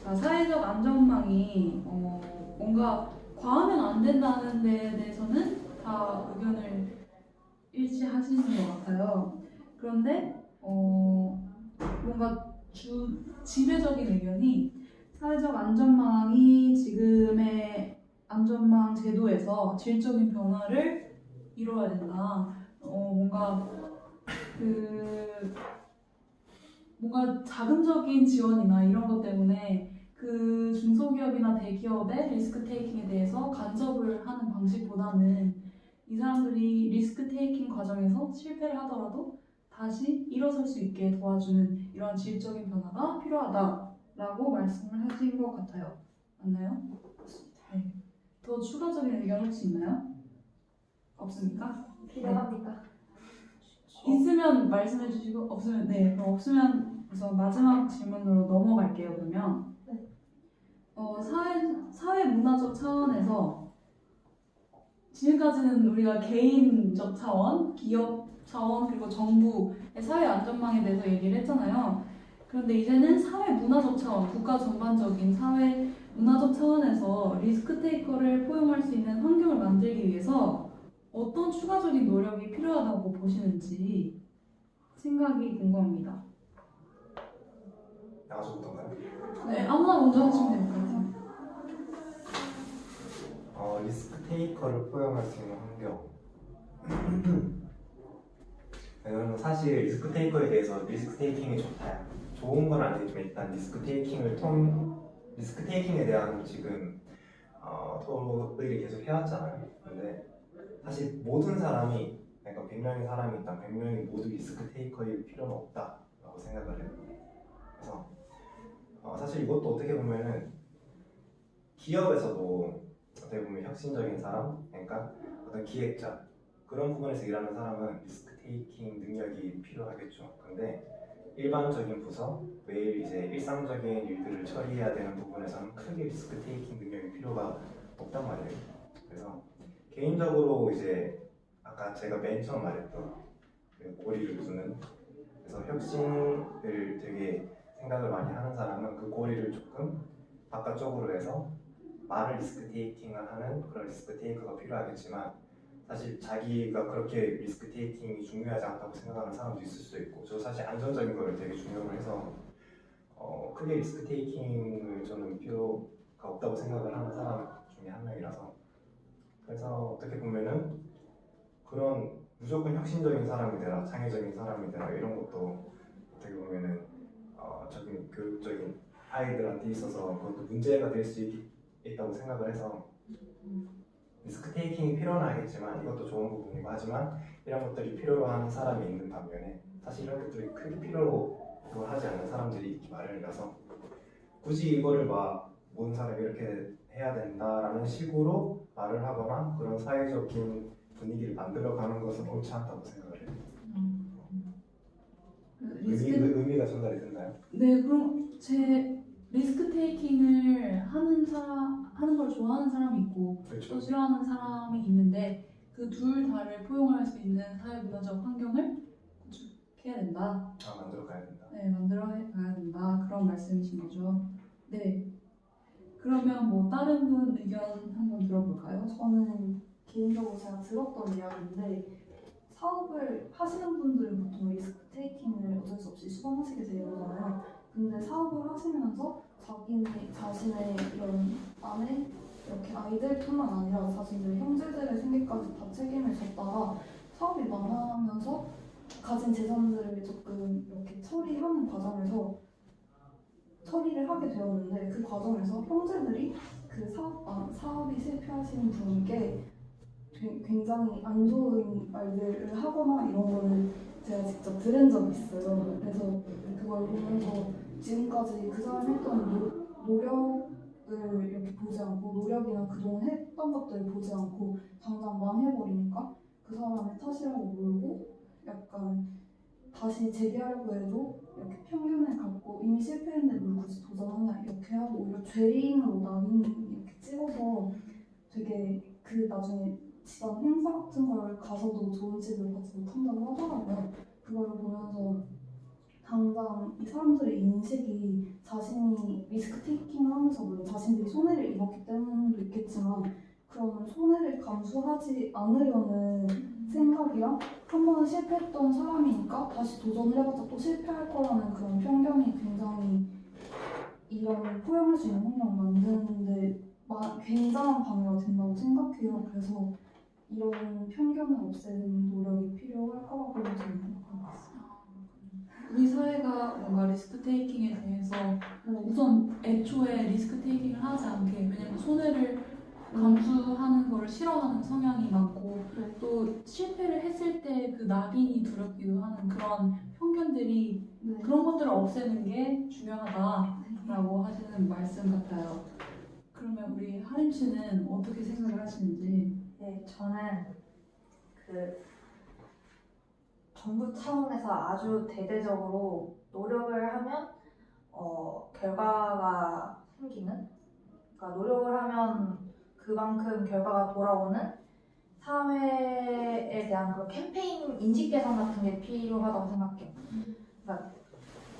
자, 사회적 안전망이 뭔가 과하면 안 된다는 데에 대해서는 다 의견을 일치하시는 것 같아요. 그런데 뭔가 지배적인 의견이 사회적 안전망이 지금의 안전망 제도에서 질적인 변화를 이뤄야 된다. 뭔가 자금적인 지원이나 이런 것 때문에 그 중소기업이나 대기업의 리스크 테이킹에 대해서 간섭을 하는 방식보다는 이 사람들이 리스크 테이킹 과정에서 실패를 하더라도 다시 일어설 수 있게 도와주는 이러한 질적인 변화가 필요하다라고 말씀을 하신 것 같아요. 맞나요? 네. 더 추가적인 의견 혹시 있나요? 없습니까? 필요합니까? 있으면 말씀해 주시고 없으면 네 그럼 없으면 우선 마지막 질문으로 넘어갈게요. 그러면 네. 사회 문화적 차원에서 지금까지는 우리가 개인적 차원, 기업 차원 그리고 정부의 사회 안전망에 대해서 얘기를 했잖아요. 그런데 이제는 사회 문화적 차원, 국가 전반적인 사회 문화적 차원에서 리스크 테이커를 포용할 수 있는 환경을 만들기 위해서 어떤 추가적인 노력이 필요하다고 보시는지 생각이 궁금합니다. 나가서부터인가요? 네, 아무나 먼저 하시면 될 것 같아요. 리스크 테이커를 포용할 수 있는 환경. 저는 사실 리스크 테이커에 대해서 리스크 테이킹이 좋다, 좋은 건 아니지만 일단 리스크 테이킹에 대한 지금 토론을 계속 해왔잖아요. 근데 사실 모든 사람이, 그러니까 100명의 사람이 있다, 100명이 모두 리스크 테이커일 필요는 없다라고 생각을 해요. 그래서 사실 이것도 어떻게 보면은 기업에서도 어떻게 보면 혁신적인 사람, 그러니까 어떤 기획자, 그런 부분에서 일하는 사람은 리스크 테이킹 능력이 필요하겠죠. 근데 일반적인 부서, 매일 이제 일상적인 일들을 처리해야 되는 부분에서는 크게 리스크 테이킹 능력이 필요가 없단 말이에요. 그래서 개인적으로 이제 아까 제가 맨 처음 말했던 그 고리를 두는, 그래서 혁신을 되게 생각을 많이 하는 사람은 그 고리를 조금 바깥쪽으로 해서 말을 리스크 테이킹을 하는 그런 리스크 테이커가 필요하겠지만, 사실 자기가 그렇게 리스크 테이킹이 중요하지 않다고 생각하는 사람도 있을 수도 있고, 저 사실 안전적인 거를 되게 중요로 해서 크게 리스크 테이킹을 저는 필요가 없다고 생각을 하는 사람 중에 한 명이라서, 그래서 어떻게 보면은 그런 무조건 혁신적인 사람이 되라, 창의적인 사람이 되라 이런 것도 어떻게 보면은 적인 교육적인 아이들한테 있어서 그것도 문제가 될 수 있다고 생각을 해서, 리스크 테이킹이 필요는 하겠지만 이것도 좋은 부분이고, 하지만 이런 것들이 필요로 하는 사람이 있는 반면에 사실 이런 것들이 크게 필요로 하지 않는 사람들이 있기 마련이라서, 굳이 이거를 막 모든 사람이 이렇게 해야 된다라는 식으로 말을 하거나 그런 사회적인 분위기를 만들어가는 것은 옳지 않다고 생각을 해요. 의미가 전달이 됐나요? 네, 그럼 제 리스크 테이킹을 하는 걸 좋아하는 사람이 있고 그렇죠. 또 싫어하는 사람이 있는데 그 둘 다를 포용할 수 있는 사회 문화적 환경을 구축해야 된다. 만들어 가야 된다. 네, 만들어 가야 된다. 그런 말씀이신 거죠. 네. 그러면 뭐 다른 분 의견 한번 들어볼까요? 저는 개인적으로 제가 들었던 이야기인데 사업을 하시는 분들은 보통 리스크 테이킹을 어쩔 수 없이 수반하시게 되잖아요. 근데 사업을 하시면서 자신의 이런 안에 이렇게 아이들뿐만 아니라 자신의 형제들의 생계까지 다 책임을 졌다가 사업이 망하면서 가진 재산들을 조금 이렇게 처리하는 과정에서 처리를 하게 되었는데, 그 과정에서 형제들이 그 사업이 실패하신 분께 굉장히 안 좋은 말들을 하거나 이런 거를 제가 직접 들은 적이 있어요. 그래서 그걸 보면서 지금까지 그 사람이 했던 노력을 이렇게 보지 않고, 노력이나 그동안 했던 것들을 보지 않고 당장 망해버리니까 그 사람의 탓이라고 몰고 약간 다시 재기하려고 해도 이렇게 편견을 갖고 이미 실패했는데 뭘 굳이 도전하냐 이렇게 하고, 오히려 죄인으로 이렇게 찍어서 되게 그 나중에 집안 행사 같은 걸 가서도 좋은 집을 받지 못한다고 하더라고요. 그걸 보면서 당장 이 사람들의 인식이 자신이 리스크 테이킹을 하면서 물론 자신들이 손해를 입었기 때문도 있겠지만 그런 손해를 감수하지 않으려는 생각이랑 한 번 실패했던 사람이니까 다시 도전을 해봤자 또 실패할 거라는 그런 편견이 굉장히 이런 포용할 수 있는 환경을 만드는데 굉장한 방해가 된다고 생각해요. 그래서 이런 편견을 없애는 노력이 필요할 거라고 저는 생각하고 있어요. 우리 사회가 뭔가 리스크 테이킹에 대해서 우선 애초에 리스크 테이킹을 하지 않게, 왜냐면 손해를 감수하는 걸 싫어하는 성향이 많고 또 실패를 했을 때 그 낙인이 두렵기도 하는 그런 편견들이, 네. 그런 것들을 없애는 게 중요하다라고 하시는 말씀 같아요. 그러면 우리 하림 씨는 어떻게 생각을 하시는지? 네, 저는 그 정부 차원에서 아주 대대적으로 노력을 하면 결과가 생기는, 그러니까 노력을 하면 그만큼 결과가 돌아오는 사회에 대한 그 캠페인 인식 개선 같은 게 필요하다고 생각해요. 그러니까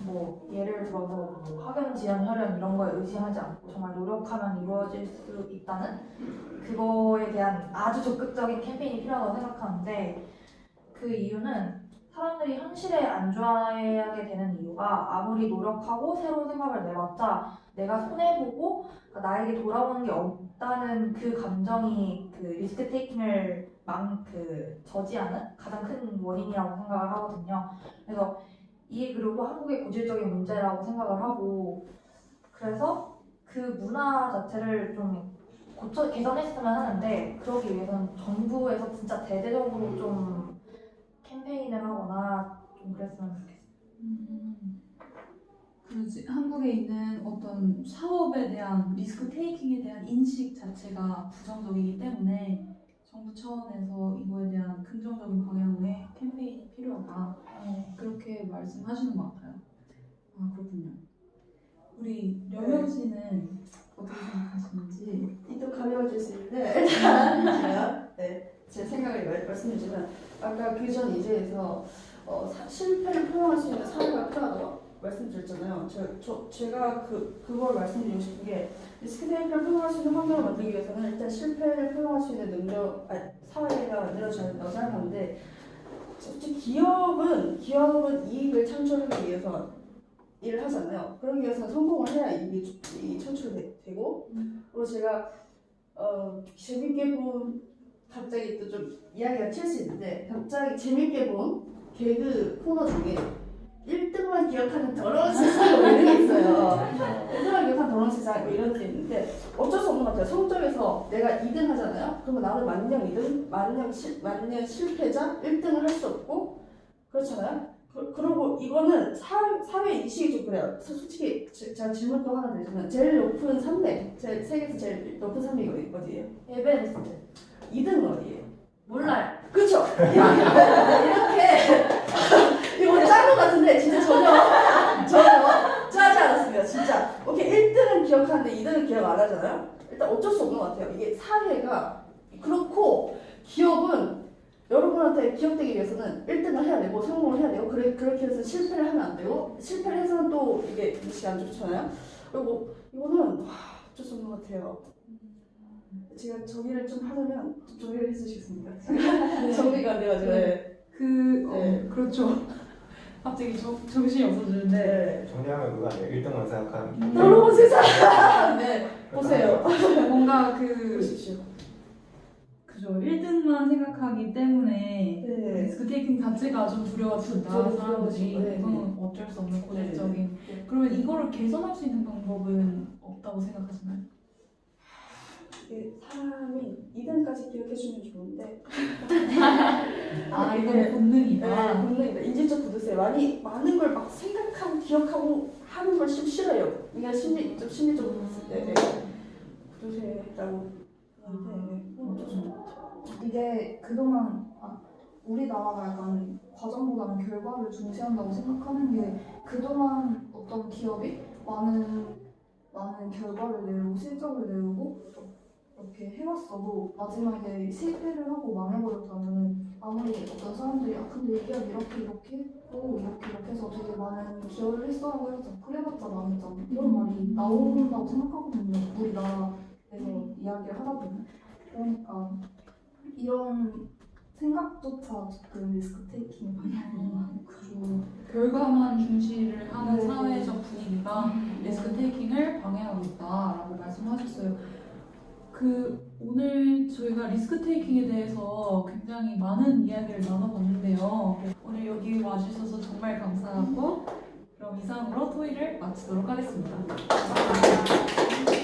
뭐 예를 들어서 학연, 지연, 혈연 이런 거에 의지하지 않고 정말 노력하면 이루어질 수 있다는 그거에 대한 아주 적극적인 캠페인이 필요하다고 생각하는데, 그 이유는 사람들이 현실에 안주하게 되는 이유가 아무리 노력하고 새로운 생각을 내봤자 내가 손해보고 나에게 돌아오는 게 없다는 그 감정이 그 리스크 테이킹을 저지하는 가장 큰 원인이라고 생각을 하거든요. 그래서 이게 그리고 한국의 고질적인 문제라고 생각을 하고, 그래서 그 문화 자체를 좀 개선했으면 하는데, 그러기 위해서는 정부에서 진짜 대대적으로 좀 캠페인을 하거나 좀 그랬으면 좋겠어요. 그렇지. 한국에 있는 어떤 사업에 대한 리스크 테이킹에 대한 인식 자체가 부정적이기 때문에 정부 차원에서 이거에 대한 긍정적인 방향의 캠페인이 필요하다. 그렇게 말씀하시는 것 같아요. 아, 그렇군요. 우리 려명 씨는 어떻게 생각하시는지? 이도 가벼워질 수 있는데 일단 제가 제 생각을 말씀드리면 아까 그 전 이제에서 실패를 표현할 수 있는 사회가 필요하다고 말씀드렸잖아요. 제가 그걸 말씀드리고 싶은 게 리스크 테이킹을 표현할 수 있는 환경을 만들기 위해서는 일단 실패를 표현할 수 있는 사회가 만들어져야 된다고 생각하는데, 솔직히 기업은 이익을 창출하기 위해서 일을 하잖아요. 그러기 위해서는 성공을 해야 이익이 창출되고, 그리고 제가 재밌게 본, 갑자기 또 좀 이야기가 튈 수 있는데, 갑자기 재밌게 본 개그 코너 중에 1등만 기억하는 더러운 세상 뭐 이런 게 있어요. 1등만 기억하는 더러운 세상 뭐 이런 게 있는데 어쩔 수 없는 것 같아요. 성적에서 내가 2등 하잖아요. 그러면 나는 만년 2등, 만년 실패자, 1등을 할 수 없고 그렇잖아요. 그리고 이거는 사회 인식이 좀 그래요. 솔직히 제가 질문 또 하나 드리자면 제일 높은 산맥, 세계에서 제일 높은 산맥이 어디예요? 에베레스트. 2등은 어디예요? 몰라요. 그쵸? 이렇게 이거 짠것 같은데 진짜 전혀 짜지 않았습니다. 진짜. 오케이, 1등은 기억하는데 2등은 기억 안 하잖아요? 일단 어쩔 수 없는 것 같아요. 이게 사회가 그렇고, 기업은 여러분한테 기억되기 위해서는 1등을 해야 되고 성공을 해야 되고, 그렇게 해서 실패를 하면 안 되고, 실패를 해서는 또 이게 인식이 안 좋잖아요. 그리고 이거는 어쩔 수 없는 것 같아요. 제가 정리를 좀 하자면 좀 정리를 해주시겠습니까? 정리가 안 돼가지고. 네. 그렇죠. 갑자기 정신이 없어지는데. 네. 정리하면 그거 아니에요? 1등만 생각하는. 더러운 세상. 네. 보세요. 뭔가 보십시오. 그죠. 1등만 생각하기 때문에 네. 리스크 테이킹 자체가 좀 두려워진다. 좀 사람들이. 두려워지고, 네. 이건 어쩔 수 없는 고질적인. 네. 그러면 이거를 개선할 수 있는 방법은 없다고 생각하시나요? 이게 사람이 2등까지 기억해주면 좋은데. 아, 이건 본능이다. 네, 본능이다. 인지적 부두세. 많은 걸 막 생각하고 기억하고 하는 걸 좀 싫어요. 이게 심리적 부두세라고 하는데 어쩔 수 없죠. 이게 그동안 우리나라가 약간 과정보다는 결과를 중시한다고 생각하는 게, 그동안 어떤 기업이 많은 결과를 내고 실적을 내고 이렇게 해왔어도 마지막에 실패를 하고 망해버렸다면 아무리 어떤 사람들이 근데 얘기가 이렇게 했고 이렇게 해서 되게 많은 기여를 했어라고 해서 그래봤자 망했잖아 이런 말이 나온다고 생각하거든요. 우리나라에서 이야기를 하다 보면. 그러니까 이런 생각조차 조금 리스크 테이킹 방향이 그리고 결과만 중시를 하는 네. 사회적 분위기가 리스크 테이킹을 방해하고 있다라고 말씀하셨어요. 오늘 저희가 리스크 테이킹에 대해서 굉장히 많은 이야기를 나눠봤는데요. 오늘 여기 와주셔서 정말 감사하고 그럼 이상으로 토의를 마치도록 하겠습니다. 감사합니다.